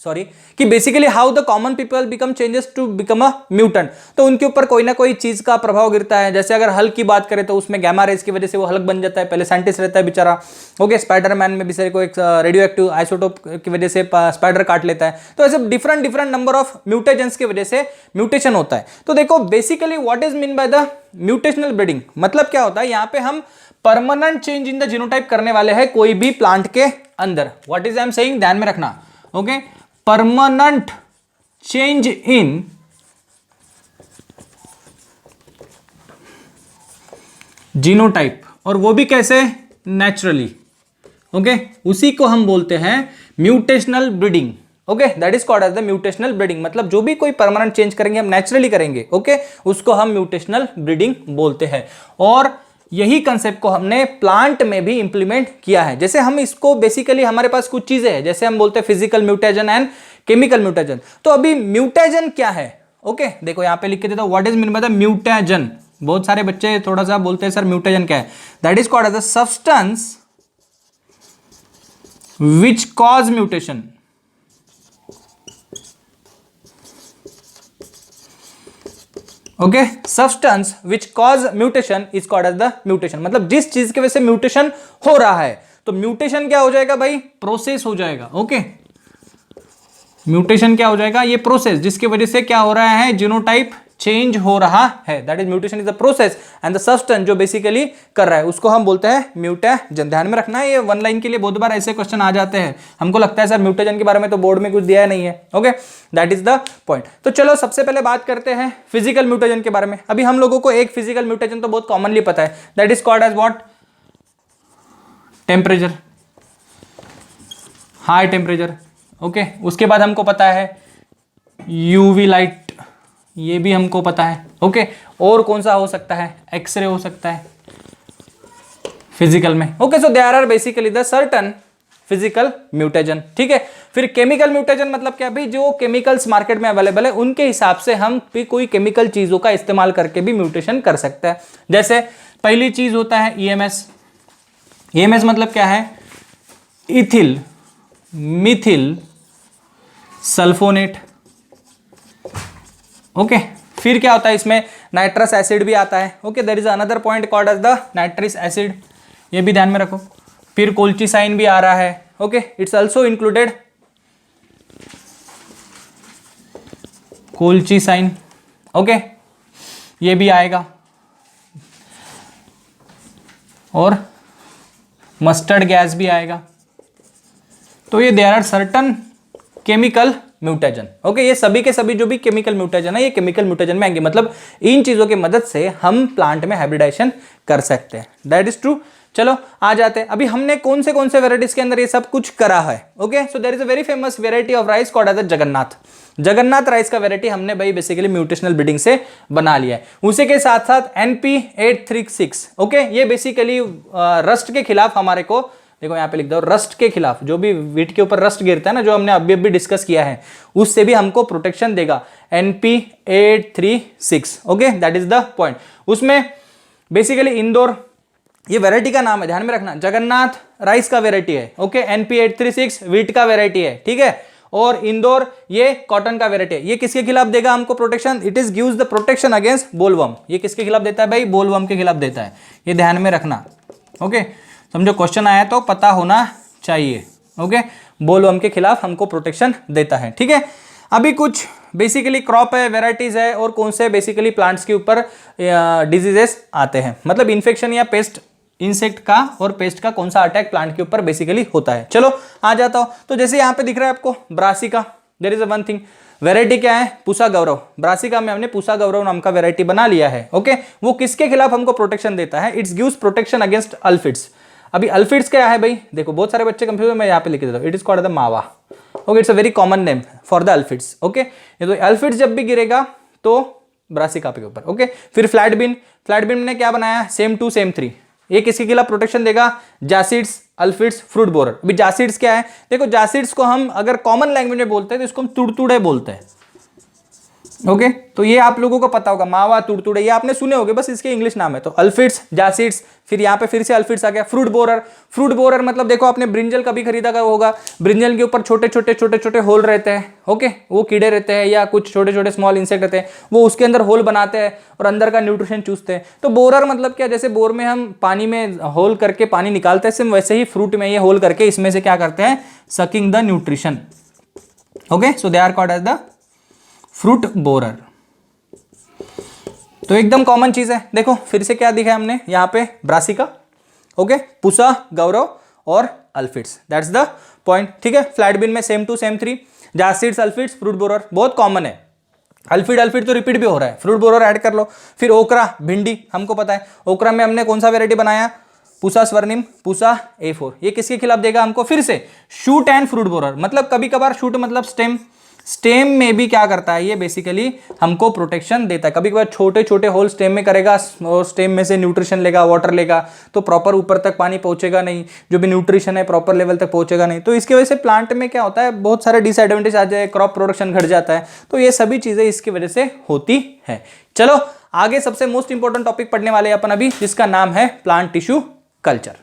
सॉरी, कि basically how the common people become changes to become a mutant. तो उनके ऊपर कोई ना कोई चीज का प्रभाव गिरता है। जैसे अगर हल्क की बात करें तो उसमें गैमा रेज की वजह से वो हल्क बन जाता है, पहले साइंटिस्ट रहता है बेचारा, ओके। स्पाइडरमैन में बेचारे को एक रेडियो एक्टिव आइसोटोप की वजह से स्पाइडर काट लेता है। तो ऐसे different different number of mutations की वजह से म्यूटेशन होता है। तो देखो basically what is mean by the mutational breeding, मतलब क्या होता है? यहाँ पे हम permanent change in the genotype करने वाले हैं कोई भी प्लांट के अंदर। What is I am saying, ध्यान में रखना, okay. Permanent change in genotype, और वो भी कैसे? Naturally, okay. उसी को हम बोलते हैं mutational breeding, okay. That is called as the mutational breeding. मतलब जो भी कोई परमानेंट चेंज करेंगे हम नेचुरली करेंगे, ओके, उसको हम म्यूटेशनल ब्रीडिंग बोलते हैं। और यही कंसेप्ट को हमने प्लांट में भी इंप्लीमेंट किया है। जैसे हम इसको बेसिकली हमारे पास कुछ चीजें हैं, जैसे हम बोलते हैं फिजिकल म्यूटेजन एंड केमिकल म्यूटेजन। तो अभी म्यूटेजन क्या है? ओके, देखो यहां पे लिख के देता हूं, what is mean by the mutagen. बहुत सारे बच्चे थोड़ा सा बोलते हैं सर म्यूटेजन क्या है? That is called as a substance which cause mutation. Okay, substance which cause mutation is called as the mutation. मतलब जिस चीज की वजह से म्यूटेशन हो रहा है, तो म्यूटेशन क्या हो जाएगा भाई? प्रोसेस हो जाएगा, ओके। म्यूटेशन क्या हो जाएगा? ये प्रोसेस जिसकी वजह से क्या हो रहा है? जीनोटाइप चेंज हो रहा है, that is mutation is the process and the substance जो बेसिकली कर रहा है उसको हम बोलते हैं म्यूटेजन। ध्यान में रखना है, ये वन लाइन के लिए बहुत बार ऐसे क्वेश्चन आ जाते हैं। हमको लगता है सर म्यूटेजन के बारे में तो बोर्ड में कुछ दिया नहीं है, okay, that is the point. तो चलो सबसे पहले बात करते हैं फिजिकल म्यूटेजन के बारे में। अभी हम लोगों को एक फिजिकल म्यूटेजन तो बहुत कॉमनली पता है, that is called as what, temperature, high temperature, okay. उसके बाद हमको पता है यूवी लाइट, ये भी हमको पता है, ओके। और कौन सा हो सकता है, एक्सरे हो सकता है फिजिकल में, okay. So there are basically the certain physical mutagen, ठीक है। फिर केमिकल म्यूटेजन मतलब क्या भाई, जो केमिकल्स मार्केट में अवेलेबल है उनके हिसाब से हम भी कोई केमिकल चीजों का इस्तेमाल करके भी म्यूटेशन कर सकते हैं। जैसे पहली चीज होता है ईएमएस। ईएमएस मतलब क्या है, इथिल मिथिल सल्फोनेट, ओके। फिर क्या होता है इसमें, नाइट्रस एसिड भी आता है, okay. There is another point called as the nitric acid, ये भी ध्यान में रखो। फिर कोल्चिसाइन भी आ रहा है, okay, it's also included colchicine, okay, ये भी आएगा। और मस्टर्ड गैस भी आएगा। तो ये there are certain chemical mutagen, okay. ये सभी के सभी जो भी केमिकल म्यूटेजन है ये केमिकल म्यूटेजन में आएंगे, मतलब इन चीजों की मदद से हम प्लांट में हाइब्रिडाइजेशन कर सकते हैं, दैट इज ट्रू। चलो आ जाते हैं, अभी हमने कौन से वेराइटीज के अंदर ये सब कुछ करा है, okay. So there is a very famous variety of rice called as Jagannath. Jagannath rice का वेराइटी हमने भाई बेसिकली म्यूटेशनल ब्रीडिंग से बना लिया है। उसी के साथ साथ NP836, ओके, ये बेसिकली रस्ट के खिलाफ हमारे को, देखो यहाँ पे लिख दो, रस्ट के खिलाफ, जो भी वीट के ऊपर रस्ट गिरता है ना, जो हमने अभी अभी डिस्कस किया है, उससे भी हमको प्रोटेक्शन देगा NP836, okay, that is the point. उसमें बेसिकली इंदौर, ये वैरायटी का नाम है, ध्यान में रखना, जगन्नाथ राइस का वैरायटी है, ओके। NP836 वीट का वैरायटी है, ठीक है। और इंदौर ये कॉटन का वैरायटी है। ये किसके खिलाफ देगा हमको protection, it is gives the protection against bollworm. ये किसके खिलाफ देता है भाई, बोलवर्म के खिलाफ देता है, ये ध्यान में रखना, ओके। समझो क्वेश्चन आया तो पता होना चाहिए, ओके। बोलवर्म के खिलाफ हमको प्रोटेक्शन देता है, ठीक है। अभी कुछ बेसिकली क्रॉप है, वेराइटीज है, और कौन से बेसिकली प्लांट्स के ऊपर डिजीजेस आते हैं, मतलब इन्फेक्शन या पेस्ट, इंसेक्ट का और पेस्ट का कौन सा अटैक प्लांट के ऊपर बेसिकली होता है। चलो आ जाता हूं, तो जैसे यहाँ पे दिख रहा है आपको Brassica, there is a one thing, variety क्या है, पूसा गौरव। ब्रासिका में हमने पूसा गौरव नाम का वेराइटी बना लिया है, ओके। वो किसके खिलाफ हमको प्रोटेक्शन देता है, इट्स गिव्स प्रोटेक्शन अगेंस्ट अल्फिड्स। अभी अल्फिड्स क्या है भाई, देखो बहुत सारे बच्चे कंफ्यूज, मैं यहाँ पे लिख देता हूँ, it is called the mava, okay. It's a very common name for the aphids, okay. ये तो अल्फिड्स जब भी गिरेगा तो ब्रासिका के ऊपर, ओके। फिर फ्लैट बीन, फ्लैट बीन ने क्या बनाया, सेम 2 सेम 3, ये किसके खिलाफ प्रोटेक्शन देगा, जासिड्स, अल्फिड्स, फ्रूट बोरर। अभी जासिड्स क्या है, देखो जासिड्स को हम अगर कॉमन लैंग्वेज में बोलते हैं तो इसको हम तुड़तुड़े बोलते हैं, ओके। तो ये आप लोगों को पता होगा, मावा, तुड़तुड़े, ये आपने सुने होंगे, बस इसके इंग्लिश नाम है। तो अल्फिड्स, जासिड्स, फिर यहाँ पे फिर से अल्फिड्स आ गया। फ्रूट बोरर, फ्रूट बोरर मतलब देखो आपने ब्रिंजल कभी खरीदा का होगा, ब्रिंजल के ऊपर छोटे छोटे होल रहते हैं, ओके। वो कीड़े रहते हैं या कुछ छोटे छोटे स्मॉल इंसेक्ट रहते हैं, वो उसके अंदर होल बनाते हैं और अंदर का न्यूट्रिशन चूसते हैं। तो बोरर मतलब क्या, जैसे बोर में हम पानी में होल करके पानी निकालते हैं, सेम वैसे ही फ्रूट में ये होल करके इसमें से क्या करते हैं, sucking the nutrition, okay. So they are called as the fruit borer. तो एकदम कॉमन चीज है। देखो फिर से क्या दिखा है हमने यहाँ पे, ब्रासिका, ओके, पूसा गौरव और अल्फिड्स, दैट्स द पॉइंट, ठीक है। फ्लैट बीन में सेम 2 सेम 3, जासिड्स, अल्फिड्स, फ्रूट बोरर, बहुत कॉमन है। अल्फिड तो रिपीट भी हो रहा है, फ्रूट बोरर ऐड कर लो। फिर ओकरा, भिंडी, हमको पता है। ओकरा में हमने कौन सा वेराइटी बनाया, पूसा स्वर्णिम, पूसा A4, ये किसके खिलाफ देगा हमको, फिर से शूट एंड फ्रूट बोरर, मतलब कभी कभार शूट मतलब स्टेम, स्टेम में भी क्या करता है ये बेसिकली हमको प्रोटेक्शन देता है। कभी कभार छोटे छोटे होल स्टेम में करेगा और स्टेम में से न्यूट्रिशन लेगा, वाटर लेगा, तो प्रॉपर ऊपर तक पानी पहुंचेगा नहीं, जो भी न्यूट्रिशन है प्रॉपर लेवल तक पहुंचेगा नहीं। तो इसकी वजह से प्लांट में क्या होता है, बहुत सारे डिसएडवांटेज आ जाए, क्रॉप प्रोडक्शन घट जाता है। तो ये सभी चीजें इसकी वजह से होती है। चलो आगे सबसे मोस्ट इंपॉर्टेंट टॉपिक पढ़ने वाले अपन अभी, जिसका नाम है प्लांट टिश्यू कल्चर।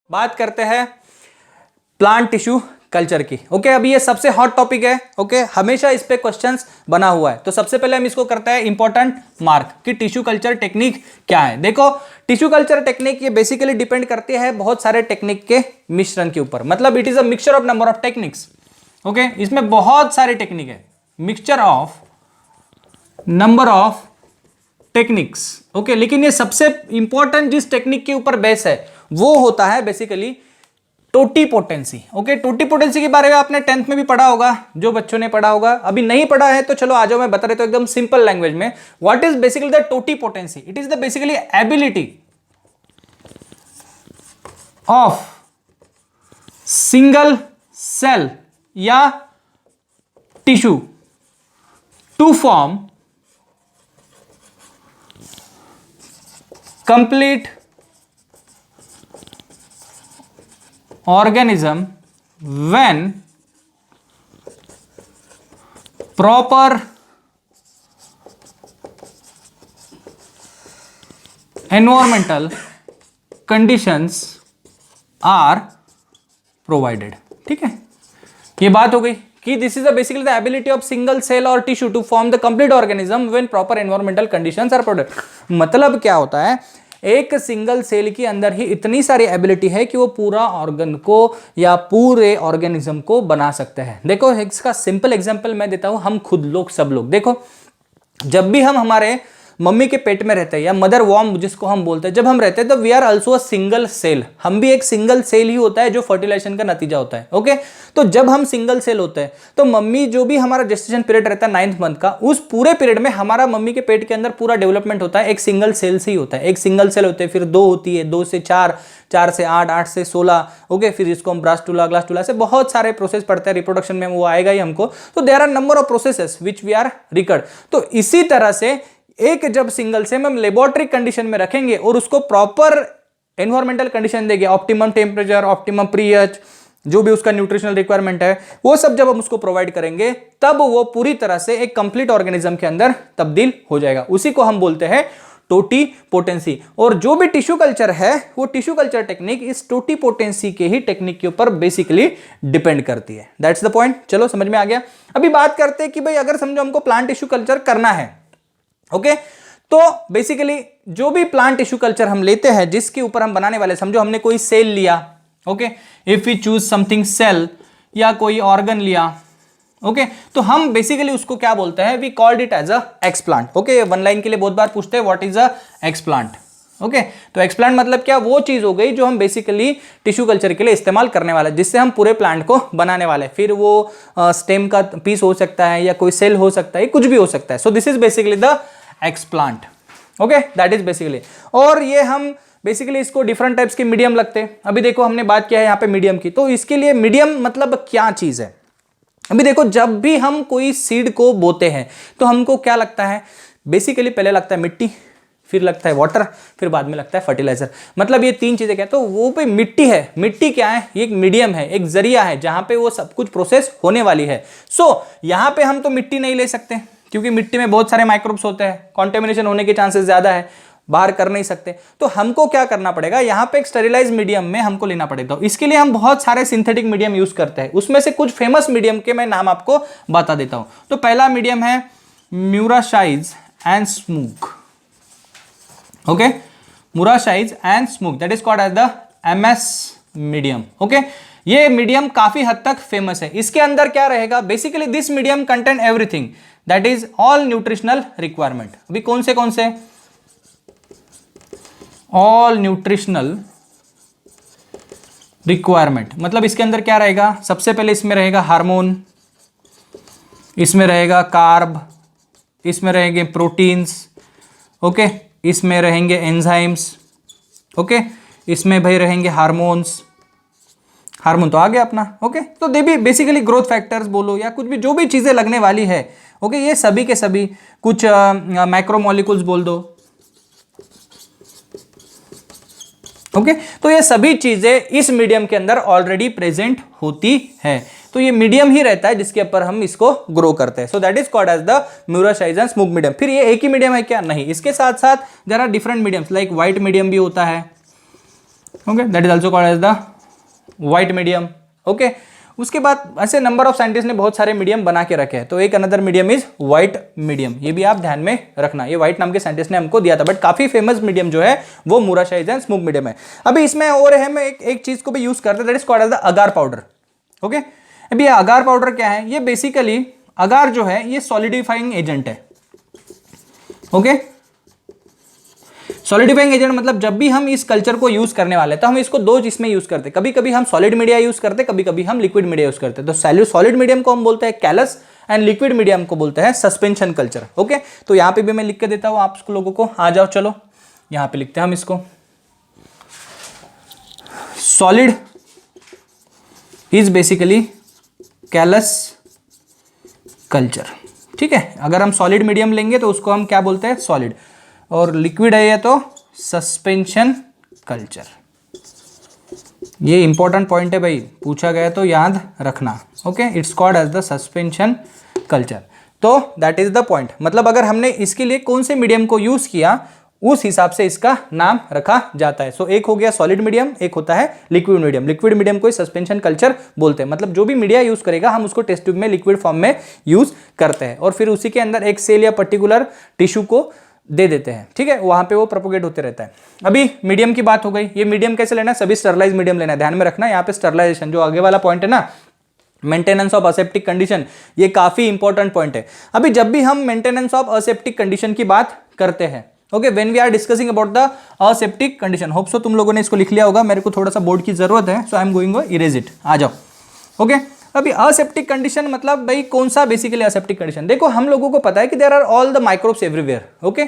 बात करते हैं प्लांट टिश्यू कल्चर की, ओके। अभी ये सबसे हॉट टॉपिक है, ओके, हमेशा इस पे क्वेश्चंस बना हुआ है। तो सबसे पहले हम इसको करते हैं इंपॉर्टेंट मार्क कि टिश्यू कल्चर टेक्निक क्या है। देखो टिश्यू कल्चर टेक्निक ये बेसिकली डिपेंड करती है बहुत सारे टेक्निक के मिश्रण के ऊपर, मतलब it is a mixture of number of techniques, okay. इसमें बहुत सारे टेक्निक है, mixture of number of techniques. Okay, लेकिन ये सबसे इंपॉर्टेंट जिस टेक्निक के ऊपर बेस है वो होता है बेसिकली टोटीपोटेंसी। ओके, टोटीपोटेंसी के बारे में आपने 10th में भी पढ़ा होगा, जो बच्चों ने पढ़ा होगा। अभी नहीं पढ़ा है तो चलो आ जाओ, मैं बता रहा हूं एकदम सिंपल लैंग्वेज में। What is basically the totipotency? It is the basically ability of single cell या tissue to form complete organism when proper environmental conditions are provided। ठीक है, ये बात हो गई कि this is the basically the ability of single cell और tissue to form the complete organism when proper environmental conditions are provided. मतलब क्या होता है, एक सिंगल सेल के अंदर ही इतनी सारी एबिलिटी है कि वो पूरा ऑर्गन को या पूरे ऑर्गेनिज्म को बना सकते हैं। देखो इसका सिंपल एग्जांपल मैं देता हूं, हम खुद लोग सब लोग देखो, जब भी हम हमारे मम्मी के पेट में रहते हैं या मदर वॉर्म जिसको हम बोलते हैं, जब हम रहते हैं तो we are also a single cell. हम भी एक सिंगल सेल ही होता है जो फर्टिलाइजेशन का नतीजा होता है। ओके, तो जब हम सिंगल सेल होते हैं तो मम्मी जो भी हमारा जेस्टेशन पीरियड रहता है 9th मंथ का, उस पूरे पीरियड में हमारा मम्मी के पेट के अंदर पूरा डेवलपमेंट होता है एक सिंगल सेल से ही होता है। एक सिंगल सेल होते हैं, फिर 2 होती है, 2 से 4, 4 से 8, 8 से 16। ओके, फिर इसको हम ब्लास्टूला ग्लास्टूला से बहुत सारे प्रोसेस पढ़ते हैं, रिप्रोडक्शन में वो आएगा ही हमको। तो there are number of processes which we are record. तो इसी तरह से एक जब सिंगल सेल हम लेबोरेटरी कंडीशन में रखेंगे और उसको प्रॉपर एनवायरमेंटल कंडीशन देंगे, ऑप्टिमम टेम्परेचर, ऑप्टिमम पीएच, जो भी उसका न्यूट्रिशनल रिक्वायरमेंट है, वो सब जब हम उसको प्रोवाइड करेंगे तब वो पूरी तरह से एक कंप्लीट ऑर्गेनिज्म के अंदर तब्दील हो जाएगा। उसी को हम बोलते हैं टोटीपोटेंसी। और जो भी टिश्यू कल्चर है वो टिश्यू कल्चर टेक्निक इस टोटीपोटेंसी के ही टेक्निक के ऊपर बेसिकली डिपेंड करती है। That's the point. चलो समझ में आ गया। अभी बात करते हैं कि भाई अगर समझो हमको प्लांट टिश्यू कल्चर करना है, ओके, तो बेसिकली जो भी प्लांट टिश्यू कल्चर हम लेते हैं जिसके ऊपर हम बनाने वाले, समझो हमने कोई सेल लिया, okay, if we choose something cell या कोई ऑर्गन लिया, ओके, तो हम बेसिकली उसको क्या बोलते हैं, we called it as a explant. Okay, one line के लिए बहुत बार पूछते हैं what is a explant. Okay, तो एक्सप्लांट मतलब क्या, वो चीज हो गई जो हम बेसिकली टिश्यू कल्चर के लिए इस्तेमाल करने वाले, जिससे हम पूरे प्लांट को बनाने वाले। फिर वो स्टेम का पीस हो सकता है या कोई सेल हो सकता है, कुछ भी हो सकता है। So this is basically the explant. Okay, that is basically. और ये हम बेसिकली इसको डिफरेंट टाइप्स के मीडियम लगते हैं। अभी देखो हमने बात किया है यहाँ पे मीडियम की, तो इसके लिए मीडियम मतलब क्या चीज है। अभी देखो जब भी हम कोई सीड को बोते हैं तो हमको क्या लगता है, बेसिकली पहले लगता है मिट्टी, फिर लगता है वाटर, फिर बाद में लगता है फर्टिलाइजर। मतलब ये 3 चीजें क्या है, तो वो पे मिट्टी है। मिट्टी क्या है, ये एक मीडियम है, एक जरिया है जहां पे वो सब कुछ प्रोसेस होने वाली है। सो यहां पे हम तो मिट्टी नहीं ले सकते क्योंकि मिट्टी में बहुत सारे माइक्रोब्स होते हैं, कॉन्टेमिनेशन होने के चांसेस ज्यादा है, बाहर कर नहीं सकते। तो हमको क्या करना पड़ेगा, यहां पे एक स्टेरिलाइज मीडियम में हमको लेना पड़ेगा। इसके लिए हम बहुत सारे सिंथेटिक मीडियम यूज करते हैं, उसमें से कुछ फेमस मीडियम के मैं नाम आपको बता देता हूं। तो पहला मीडियम है Murashige and Skoog. Okay, Murashige and Skoog, that is called as the MS medium. Okay, ये मीडियम काफी हद तक फेमस है। इसके अंदर क्या रहेगा, basically this medium contain everything, that is all nutritional requirement. अभी कौन से ऑल न्यूट्रिशनल रिक्वायरमेंट, मतलब इसके अंदर क्या रहेगा, सबसे पहले इसमें रहेगा हार्मोन, इसमें रहेगा कार्ब, इसमें रहेंगे प्रोटीन्स, ओके, इसमें रहेंगे एंजाइम्स, ओके, इसमें भाई रहेंगे हार्मोन्स, हार्मोन तो आ गया अपना। ओके, तो दे भी बेसिकली ग्रोथ फैक्टर्स बोलो या कुछ भी जो भी चीजें लगने वाली है, ओके, ये सभी के सभी, कुछ मैक्रोमोलिक्यूल्स बोल दो। ओके, तो ये सभी चीजें इस मीडियम के अंदर ऑलरेडी प्रेजेंट होती है। तो ये मीडियम ही रहता है जिसके ऊपर हम इसको ग्रो करते हैं। So that is called as the Murashige and Skoog medium. फिर ये एक ही मीडियम है क्या, नहीं, इसके साथ साथ there are different mediums, like white medium भी होता है। Okay, that is also called as the white medium. Okay, उसके बाद ऐसे नंबर ऑफ साइंटिस्ट ने बहुत सारे मीडियम बना के रखे हैं। तो एक another medium is white medium, ये भी आप ध्यान में रखना, ये व्हाइट नाम के साइंटिस्ट ने हमको दिया था, बट काफी फेमस मीडियम जो है वो म्यूरासाइज एंड स्मूग मीडियम है। अभी इसमें और है, मैं एक चीज को भी यूज करते हैं, that is called as the agar powder. Okay, अभी अगार पाउडर क्या है, ये बेसिकली अगार जो है ये सॉलिडिफाइंग एजेंट है। ओके। सॉलिडिफाइंग एजेंट मतलब जब भी हम इस कल्चर को यूज करने वाले हैं तो हम इसको दो चीज में यूज करते हैं, कभी कभी हम सॉलिड मीडिया यूज करते हैं, कभी कभी हम लिक्विड मीडिया यूज करते हैं। तो सॉलिड मीडियम को हम बोलते हैं कैलस एंड लिक्विड मीडियम को बोलते हैं सस्पेंशन कल्चर। ओके, तो यहां पे भी मैं लिख के देता हूं आप लोगों को, आ जाओ चलो यहां पे लिखते हैं हम इसको। Solid is basically callus culture, ठीक है। अगर हम सॉलिड मीडियम लेंगे तो उसको हम क्या बोलते हैं, सॉलिड, और लिक्विड है ये तो सस्पेंशन कल्चर। ये इंपॉर्टेंट पॉइंट है भाई, पूछा गया तो याद रखना। Okay, it's called as the suspension culture. तो दैट इज द पॉइंट, मतलब अगर हमने इसके लिए कौन से मीडियम को यूज किया उस हिसाब से इसका नाम रखा जाता है। सो एक हो गया सॉलिड मीडियम, एक होता है लिक्विड मीडियम। लिक्विड मीडियम को सस्पेंशन कल्चर बोलते हैं, मतलब जो भी मीडिया यूज करेगा हम उसको टेस्ट ट्यूब में लिक्विड फॉर्म में यूज करते हैं और फिर उसी के अंदर एक सेल या पर्टिकुलर टिश्यू को दे देते हैं, ठीक है, वहां पे वो प्रोपोगेट होते रहता है। अभी मीडियम की बात हो गई, ये मीडियम कैसे लेना है, सभी स्टरलाइज मीडियम लेना है। ध्यान में रखना यहाँ पे स्टरलाइजेशन जो आगे वाला पॉइंट है ना, मेंटेनेंस ऑफ असेप्टिक कंडीशन, ये काफी इंपॉर्टेंट पॉइंट है। अभी जब भी हम मेंटेनेंस ऑफ असेप्टिक कंडीशन की बात करते हैं, okay, when we are discussing about the aseptic condition, hope so तुम लोगों ने इसको लिख लिया होगा, मेरे को थोड़ा सा बोर्ड की जरूरत है, so I am going to erase it. आ जाओ। ओके, अभी असेप्टिक कंडीशन मतलब भाई कौन सा, बेसिकली असेप्टिक कंडीशन, देखो हम लोगों को पता है कि there are all the microbes everywhere. Okay,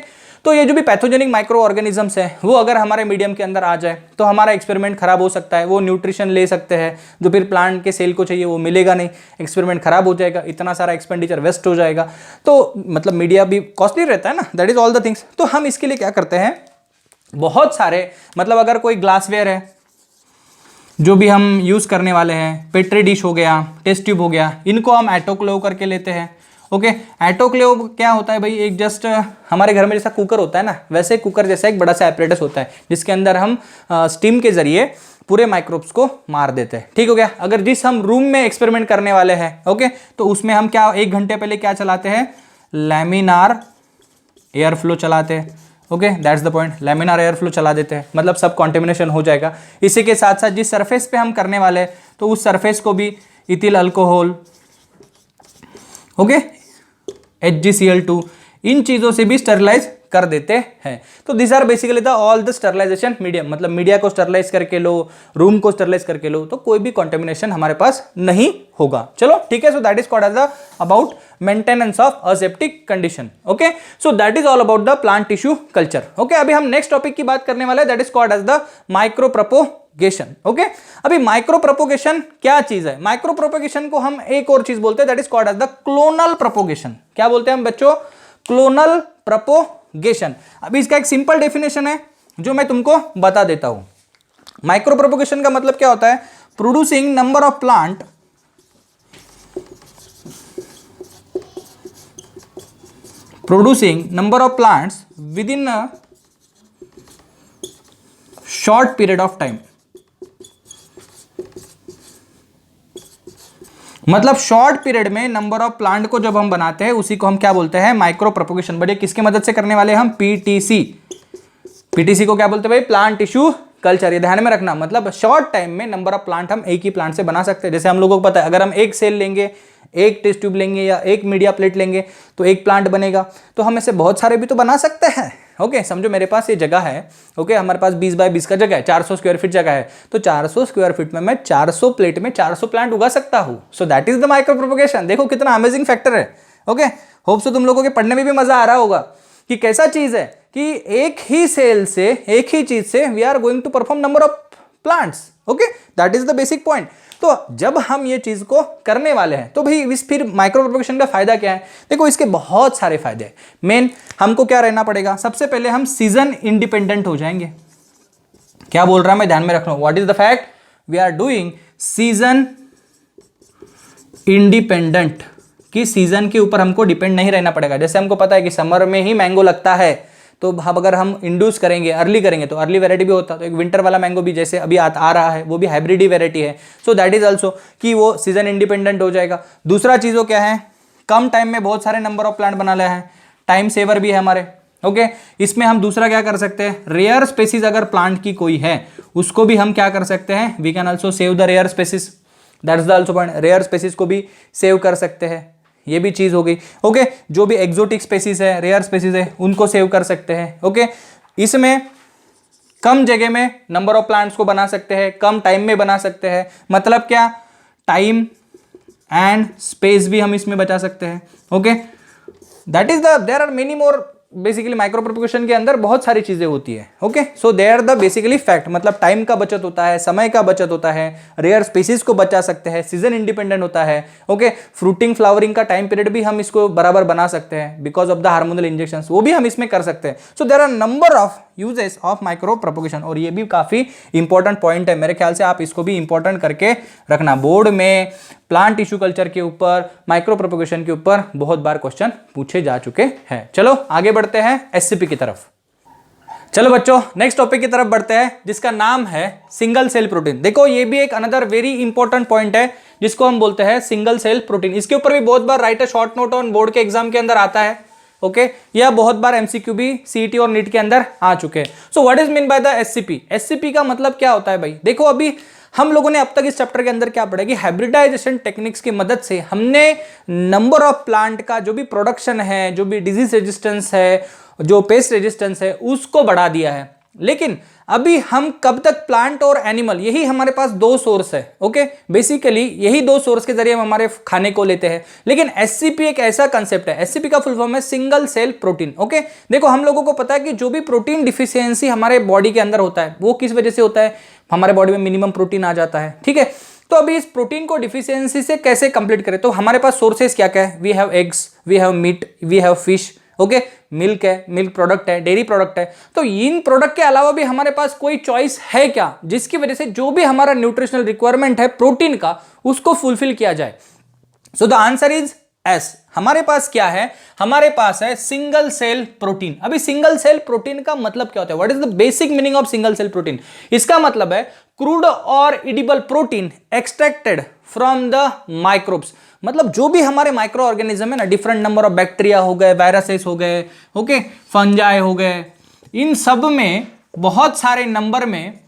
तो ये जो भी पैथोजेनिक माइक्रो ऑर्गेनिजम्स है वो अगर हमारे मीडियम के अंदर आ जाए तो हमारा एक्सपेरिमेंट खराब हो सकता है। वो न्यूट्रिशन ले सकते हैं जो फिर प्लांट के सेल को चाहिए वो मिलेगा नहीं, एक्सपेरिमेंट खराब हो जाएगा, इतना सारा एक्सपेंडिचर वेस्ट हो जाएगा, तो मतलब मीडिया भी कॉस्टली रहता है ना, that is all the things. तो हम इसके लिए क्या करते हैं, बहुत सारे, मतलब अगर कोई ग्लासवेयर है जो भी हम यूज करने वाले हैं, पेट्री डिश हो गया, टेस्ट ट्यूब हो गया, इनको हम ऑटोक्लेव करके लेते हैं। ओके, ऑटोक्लेव क्या होता है भाई, एक जस्ट हमारे घर में जैसा कुकर होता है ना, वैसे कुकर जैसा एक बड़ा सा एपरेटस होता है जिसके अंदर हम स्टीम के जरिए पूरे माइक्रोब्स को मार देते हैं। ठीक हो गया। अगर जिस हम रूम में एक्सपेरिमेंट करने वाले हैं, ओके, तो उसमें हम क्या 1 घंटे पहले क्या चलाते हैं, लैमिनार एयर फ्लो चलाते हैं। Okay, that's the point, laminar air flow चला देते हैं, मतलब सब कॉन्टेमिनेशन हो जाएगा। इसी के साथ साथ जिस सरफेस पे हम करने वाले हैं तो उस सरफेस को भी इथिल अल्कोहल, ओके, HgCl2, इन चीजों से भी स्टरलाइज कर देते हैं। तो this are basically the all the sterilization medium, मतलब मीडिया को स्टरलाइज करके लो, रूम को स्टरलाइज करके लो, तो कोई भी कॉन्टेमिनेशन हमारे पास नहीं होगा। चलो ठीक है, so that is called as the about maintenance of aseptic condition. Okay, so that is all about the plant tissue culture. Okay, अभी हम नेक्स्ट टॉपिक की बात करने वाले हैं, that is called as the micro propagation. Okay, अभी माइक्रो प्रोपोगेशन क्या चीज है, माइक्रो प्रोपोगेशन को हम एक और चीज बोलते हैं, that is called as the clonal propagation. क्या बोलते हैं हम बच्चों, क्लोनल प्रोपोगेशन। अभी इसका एक सिंपल डेफिनेशन है जो मैं तुमको बता देता हूं। माइक्रो प्रोपोगेशन का मतलब क्या होता है, producing number of plant within a short period of time। मतलब शॉर्ट पीरियड में नंबर ऑफ प्लांट को जब हम बनाते हैं उसी को हम क्या बोलते हैं, माइक्रो प्रोपोगेशन। बट ये किसके मदद से करने वाले हैं हम, पीटीसी को क्या बोलते हैं भाई, प्लांट टिश्यू कल्चर। ये ध्यान में रखना, मतलब शॉर्ट टाइम में नंबर ऑफ प्लांट हम एक ही प्लांट से बना सकते हैं। जैसे हम लोगों को पता है, अगर हम एक सेल लेंगे, एक टेस्ट ट्यूब लेंगे या एक मीडिया प्लेट लेंगे तो एक प्लांट बनेगा, तो हम ऐसे बहुत सारे भी तो बना सकते हैं। ओके, समझो मेरे पास ये जगह है, ओके, हमारे पास 20 बाय 20 का जगह है, 400 स्क्वायर फीट जगह है, तो 400 स्क्वायर फीट में मैं 400 प्लेट में 400 प्लांट उगा सकता हूं। सो that is the micro propagation. देखो कितना अमेजिंग फैक्टर है। ओके, होप सो तुम लोगों के पढ़ने में भी मजा आ रहा होगा कि कैसा चीज है कि एक ही सेल से, एक ही चीज से we are going to perform number of plants. Okay, that is the basic point. तो जब हम ये चीज को करने वाले हैं तो भाई इस फिर माइक्रो प्रोपोगेशन का फायदा क्या है, देखो इसके बहुत सारे फायदे हैं। मेन हमको क्या रहना पड़ेगा, सबसे पहले हम सीजन इंडिपेंडेंट हो जाएंगे। क्या बोल रहा है मैं, ध्यान में रखना, what is the fact, we are doing season independent, कि सीजन के ऊपर हमको डिपेंड नहीं रहना पड़ेगा। जैसे हमको पता है कि समर में ही मैंगो लगता है, तो अब अगर हम इंड्यूस करेंगे, अर्ली करेंगे तो अर्ली वेराइटी भी होता है, तो एक विंटर वाला मैंगो भी जैसे अभी आ रहा है वो भी हाइब्रिड वेराइटी है। सो दैट इज ऑल्सो कि वो सीजन इंडिपेंडेंट हो जाएगा। दूसरा चीज़ों क्या है, कम टाइम में बहुत सारे नंबर ऑफ प्लांट बना रहे हैं, टाइम सेवर भी है हमारे। ओके, इसमें हम दूसरा क्या कर सकते हैं, रेयर स्पेसीज अगर प्लांट की कोई है उसको भी हम क्या कर सकते हैं, we can also save the rare species, that's the also point, rare species को भी सेव कर सकते हैं। ये भी चीज हो गई। ओके, जो भी एक्सोटिक स्पेसीज है, रेयर स्पेसीज है, उनको सेव कर सकते हैं। ओके, इसमें कम जगह में नंबर ऑफ प्लांट्स को बना सकते हैं, कम टाइम में बना सकते हैं। मतलब क्या, टाइम एंड स्पेस भी हम इसमें बचा सकते हैं। Okay, that is the, there are many more, basically micro propagation के अंदर बहुत सारी चीजें होती है। Okay, so they are the basically fact, मतलब टाइम का बचत होता है, समय का बचत होता है, रेयर स्पीसीज को बचा सकते हैं, सीजन इंडिपेंडेंट होता है। ओके, फ्रूटिंग फ्लावरिंग का टाइम पीरियड भी हम इसको बराबर बना सकते हैं because of the hormonal injections, वो भी हम इसमें कर सकते हैं। So there are number of uses of micro propagation, और ये भी काफी इंपॉर्टेंट पॉइंट है। मेरे ख्याल से आप इसको भी इंपॉर्टेंट करके रखना। बोर्ड में प्लांट टिश्यू कल्चर के ऊपर, माइक्रो प्रोपगेशन के ऊपर बहुत बार क्वेश्चन पूछे जा चुके हैं। चलो आगे बढ़ते हैं एससीपी की तरफ। चलो बच्चों, नेक्स्ट टॉपिक की तरफ बढ़ते हैं जिसका नाम है सिंगल सेल प्रोटीन। देखो, ये भी एक अनदर वेरी इंपॉर्टेंट पॉइंट है जिसको हम बोलते हैं सिंगल सेल प्रोटीन। इसके ऊपर भी बहुत बार write a short note on board के एग्जाम के अंदर आता है। ओके, या बहुत बार एमसीक्यू भी सीईटी और नीट के अंदर आ चुके हैं। So what is mean by the SCP? SCP का मतलब क्या होता है भाई? देखो, अभी हम लोगों ने अब तक इस चैप्टर के अंदर क्या पढ़ा कि हाइब्रिडाइजेशन टेक्निक्स की मदद से हमने नंबर ऑफ प्लांट का जो भी प्रोडक्शन है, जो भी डिजीज रेजिस्टेंस है, जो पेस्ट रेजिस्टेंस है, उसको बढ़ा दिया है। लेकिन अभी हम कब तक प्लांट और एनिमल, यही हमारे पास दो सोर्स है। ओके, बेसिकली यही दो सोर्स के जरिए हम हमारे खाने को लेते हैं। लेकिन एससीपी एक ऐसा कंसेप्ट है, एससीपी का फुल फॉर्म है सिंगल सेल प्रोटीन। ओके, देखो, हम लोगों को पता है कि जो भी प्रोटीन डिफिशियंसी हमारे बॉडी के अंदर होता है वो किस वजह से होता है? हमारे बॉडी में मिनिमम प्रोटीन आ जाता है। ठीक है, तो अभी इस प्रोटीन को डिफिशियंसी से कैसे कंप्लीट करें? तो हमारे पास सोर्सेस क्या क्या है? We have eggs, we have meat, we have fish. Okay, milk है, मिल्क प्रोडक्ट है, डेयरी प्रोडक्ट है। तो इन प्रोडक्ट के अलावा भी हमारे पास कोई चॉइस है क्या जिसकी वजह से जो भी हमारा न्यूट्रिशनल रिक्वायरमेंट है प्रोटीन का, उसको फुलफिल किया जाए? So the answer is yes. हमारे पास क्या है? हमारे पास है सिंगल सेल प्रोटीन। अभी सिंगल सेल प्रोटीन का मतलब क्या होता है? What is the basic meaning of single cell protein? इसका मतलब है क्रूड और edible protein extracted from the microbes. मतलब जो भी हमारे माइक्रो ऑर्गेनिज्म है ना, डिफरेंट नंबर ऑफ बैक्टीरिया हो गए, वायरसेस हो गए, ओके, फंजाई हो गए, इन सब में बहुत सारे नंबर में,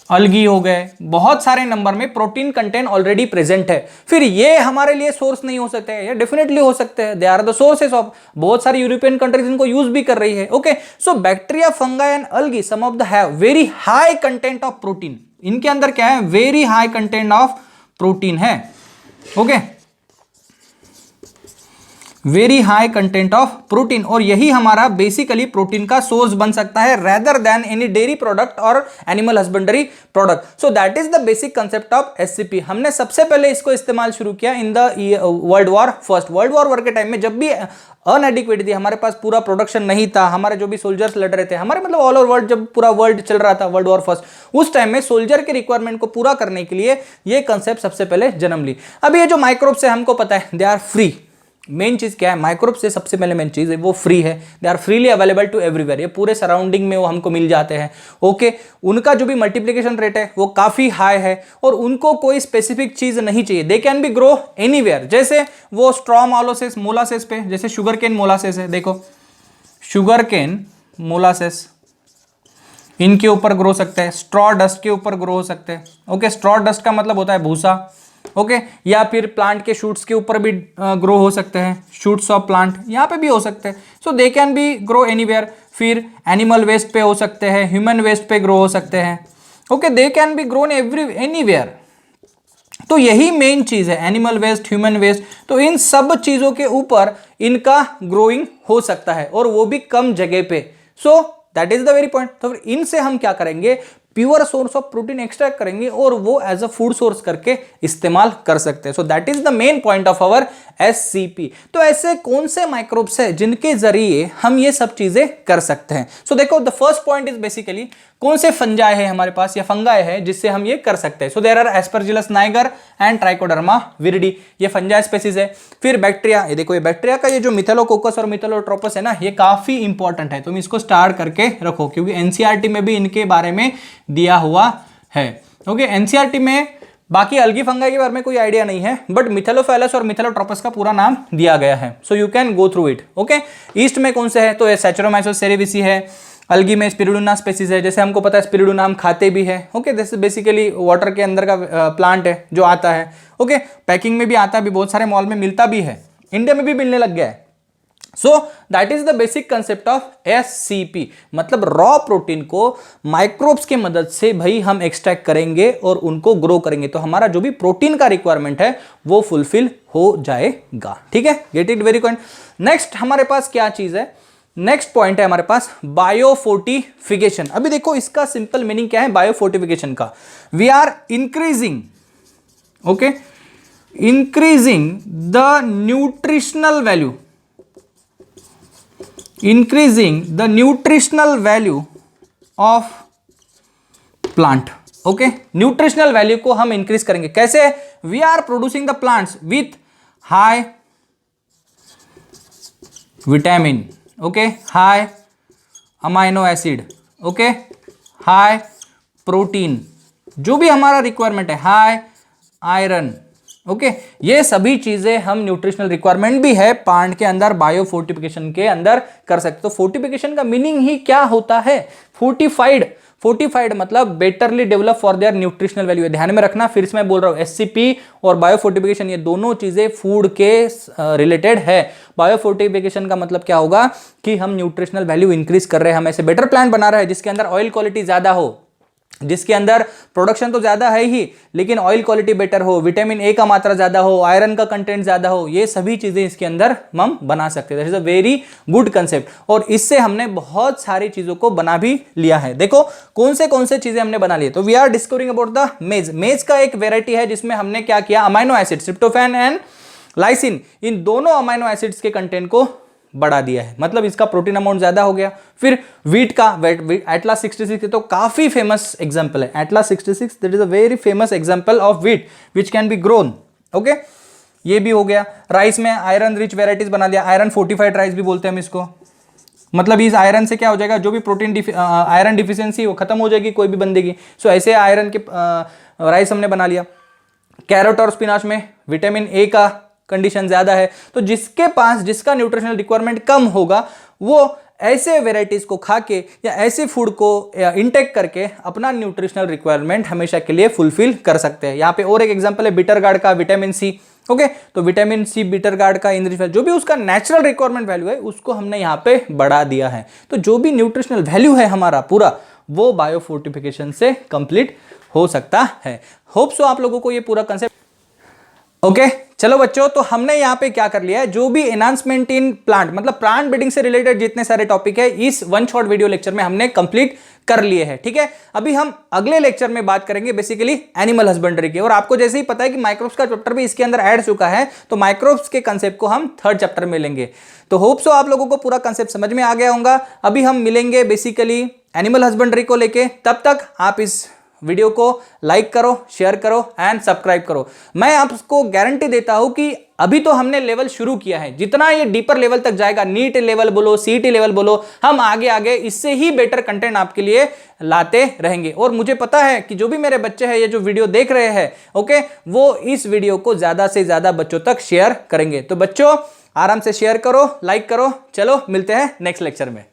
अलगी हो गए, बहुत सारे नंबर में प्रोटीन कंटेंट ऑलरेडी प्रेजेंट है। फिर ये हमारे लिए सोर्स नहीं हो सकते हैं? ये डेफिनेटली हो सकते हैं। They are the sources of, बहुत सारी यूरोपियन कंट्रीज इनको यूज भी कर रही है। Okay, so bacteria, fungi and algae some of the have very high content of protein. इनके अंदर क्या है? Very high content of protein है। Okay, very high content of protein, और यही हमारा बेसिकली प्रोटीन का सोर्स बन सकता है rather than any dairy product और animal husbandry product. So that is the basic concept of SCP. हमने सबसे पहले इसको इस्तेमाल शुरू किया in the world war first. World war के टाइम में जब भी अनएडिक्वेट थी, हमारे पास पूरा प्रोडक्शन नहीं था, हमारे जो भी सोल्जर्स लड़ रहे थे, हमारे मतलब ऑल ओवर वर्ल्ड, जब पूरा वर्ल्ड चल रहा था वर्ल्ड वॉर फर्स्ट, उस टाइम में सोल्जर के रिक्वायरमेंट को पूरा करने के लिए ये कंसेप्ट सबसे पहले जन्म ली। अब ये जो माइक्रोब्स है, हमको पता है दे आर फ्री। मेन चीज क्या है? माइक्रोब से सबसे पहले मेन चीज है वो फ्री है। They are freely available to everywhere. ये पूरे सराउंडिंग में वो हमको मिल जाते हैं। ओके, उनका जो भी मल्टीप्लिकेशन रेट है वो काफी हाई है, और उनको कोई स्पेसिफिक चीज नहीं चाहिए। दे कैन बी ग्रो एनीवेयर। जैसे वो स्ट्रॉ मोलासेस, मोलासेस पे, जैसे शुगर केन मोलासेस है, देखो शुगर केन मोलासेस, इनके ऊपर ग्रो सकते हैं। स्ट्रॉ डस्ट के ऊपर ग्रो हो सकते हैं। ओके, स्ट्रॉ डस्ट का मतलब होता है भूसा। ओके, या फिर प्लांट के शूट्स के ऊपर भी ग्रो हो सकते हैं, शूट्स ऑफ प्लांट यहाँ पे भी हो सकते हैं। So they can be grow anywhere. फिर एनिमल वेस्ट पे हो सकते हैं, ह्यूमन वेस्ट पे ग्रो हो सकते हैं। Okay, they can B grown anywhere. तो यही मेन चीज है, एनिमल वेस्ट, ह्यूमन वेस्ट। तो इन सब चीजों के ऊपर इनका ग्रोइंग हो सकता है, और वो भी कम जगह पे। सो that is the very point. तो फिर इनसे हम क्या करेंगे? Pure source of protein extract करेंगे, और वो एज अ फूड सोर्स करके इस्तेमाल कर सकते हैं। So that is the main point of our SCP. तो ऐसे कौन से माइक्रोब्स है जिनके जरिए हम ये सब चीजें कर सकते हैं? सो देखो, the first point is basically कौन से फंजाई है हमारे पास या फंगाई है जिससे हम ये कर सकते हैं। So there are aspergillus niger and trichoderma viride, ये फंजाई स्पेसीज है। फिर बैक्टीरिया, ये देखो, ये बैक्टीरिया का ये जो मिथेलोकोकस और मिथेलोट्रोपस है ना, ये काफी इंपॉर्टेंट है, तुम इसको स्टार करके रखो, क्योंकि एनसीईआरटी में भी इनके बारे में दिया हुआ है। ओके, एनसीईआरटी में बाकी अलगी फंगाई के बारे में कोई आइडिया नहीं है, बट मिथेलोफेलस और मिथेलोट्रोपस का पूरा नाम दिया गया है। So you can go through it. Okay, east में कौन से है? तो ये सैचुरोमाइसोस सेरेविसी है, अल्गी में स्पिरुलिना स्पेसीज है, जैसे हमको पता है स्पिरुलिना हम खाते भी है। ओके, दिस बेसिकली वाटर के अंदर का प्लांट है जो आता है। ओके, पैकिंग में भी आता भी, बहुत सारे मॉल में मिलता भी है, इंडिया में भी मिलने लग गया है। So that is the basic concept of SCP, मतलब रॉ प्रोटीन को माइक्रोब्स की मदद से भाई हम एक्सट्रैक्ट करेंगे और उनको ग्रो करेंगे, तो हमारा जो भी प्रोटीन का रिक्वायरमेंट है वो फुलफिल हो जाएगा। ठीक है, get it very point. Next हमारे पास क्या चीज है, नेक्स्ट पॉइंट है हमारे पास बायोफोर्टिफिकेशन। अभी देखो इसका सिंपल मीनिंग क्या है बायोफोर्टिफिकेशन का, we are increasing, okay, increasing the nutritional value, increasing the nutritional value of plant। Okay, nutritional value को हम इंक्रीज करेंगे कैसे, we are producing the plants with high vitamin, okay, high amino acid, okay, high protein, जो भी हमारा रिक्वायरमेंट है, हाई आयरन। ओके, ये सभी चीजें हम न्यूट्रिशनल रिक्वायरमेंट भी है प्लांट के अंदर बायोफोर्टिफिकेशन के अंदर कर सकते। तो फोर्टिफिकेशन का मीनिंग ही क्या होता है, फोर्टिफाइड। फोर्टिफाइड मतलब betterly develop for their nutritional value. ध्यान में रखना, फिर से मैं बोल रहा हूं, एससीपी और बायोफोर्टिफिकेशन ये दोनों चीजें फूड के रिलेटेड है। बायोफोर्टिफिकेशन का मतलब क्या होगा कि हम न्यूट्रिशनल वैल्यू इंक्रीज कर रहे हैं, हम ऐसे बेटर प्लांट बना रहे हैं जिसके अंदर ऑयल क्वालिटी ज्यादा हो, जिसके अंदर प्रोडक्शन तो ज्यादा है ही लेकिन ऑयल क्वालिटी बेटर हो, विटामिन ए का मात्रा ज्यादा हो, आयरन का कंटेंट ज्यादा हो, ये सभी चीजें इसके अंदर हम बना सकते हैं। That is a very good concept, और इससे हमने बहुत सारी चीजों को बना भी लिया है। देखो कौन से चीजें हमने बना ली, तो we are discovering about the maize. Maize का एक वेराइटी है जिसमें हमने क्या किया, amino acid tryptophan and lysine, इन दोनों अमाइनो एसिड्स के कंटेंट को बढ़ा दिया है, मतलब इसका प्रोटीन अमाउंट ज्यादा हो गया। फिर वीट का एटलास 66 तो काफी फेमस एग्जांपल है, atlas 66 that is a very famous example of wheat which can be grown. Okay, ये भी हो गया। राइस में आयरन रिच वेराइटीज बना दिया, आयरन फोर्टिफाइड राइस भी बोलते हैं हम इसको, मतलब इस आयरन से क्या हो जाएगा, जो भी प्रोटीन आयरन डिफिशियंसी वो खत्म हो जाएगी कोई भी बंदे की। सो ऐसे आयरन के राइस हमने बना लिया। कैरेट और स्पिनाच में विटामिन ए का कंडीशन ज्यादा है, तो जिसके पास जिसका न्यूट्रिशनल रिक्वायरमेंट कम होगा वो ऐसे वेराइटीज को खा के या ऐसे फूड को इंटेक करके अपना न्यूट्रिशनल रिक्वायरमेंट हमेशा के लिए फुलफिल कर सकते हैं। यहाँ पे और एक एग्जांपल है बिटर गार्ड का, विटामिन सी। ओके, तो विटामिन सी बिटर गार्ड का जो भी उसका नेचुरल रिक्वायरमेंट वैल्यू है उसको हमने यहाँ पे बढ़ा दिया है। तो जो भी न्यूट्रिशनल वैल्यू है हमारा पूरा, वो बायोफोर्टिफिकेशन से कंप्लीट हो सकता है। होप सो आप लोगों को ये पूरा कंसेप्ट ओके। चलो बच्चों, तो हमने यहां पे क्या कर लिया है, जो भी एनहांसमेंट इन प्लांट मतलब प्लांट ब्रीडिंग से रिलेटेड जितने सारे टॉपिक है इस वन शॉट वीडियो लेक्चर में हमने कंप्लीट कर लिए हैं। ठीक है, अभी हम अगले लेक्चर में बात करेंगे बेसिकली एनिमल हस्बेंड्री की, और आपको जैसे ही पता है कि माइक्रोब्स का चैप्टर भी इसके अंदर ऐड चुका है, तो माइक्रोब्स के कंसेप्ट को हम थर्ड चैप्टर में लेंगे। तो होप सो आप लोगों को पूरा कंसेप्ट समझ में आ गया होगा। अभी हम मिलेंगे बेसिकली एनिमल हस्बेंड्री को लेके, तब तक आप इस वीडियो को लाइक करो, शेयर करो एंड सब्सक्राइब करो। मैं आपको गारंटी देता हूं कि अभी तो हमने लेवल शुरू किया है, जितना ये डीपर लेवल तक जाएगा, नीट लेवल बोलो, सीईटी लेवल बोलो, हम आगे आगे इससे ही बेटर कंटेंट आपके लिए लाते रहेंगे। और मुझे पता है कि जो भी मेरे बच्चे हैं ये जो वीडियो देख रहे हैं, ओके, वो इस वीडियो को ज्यादा से ज्यादा बच्चों तक शेयर करेंगे। तो बच्चों आराम से शेयर करो, लाइक करो। चलो मिलते हैं नेक्स्ट लेक्चर में।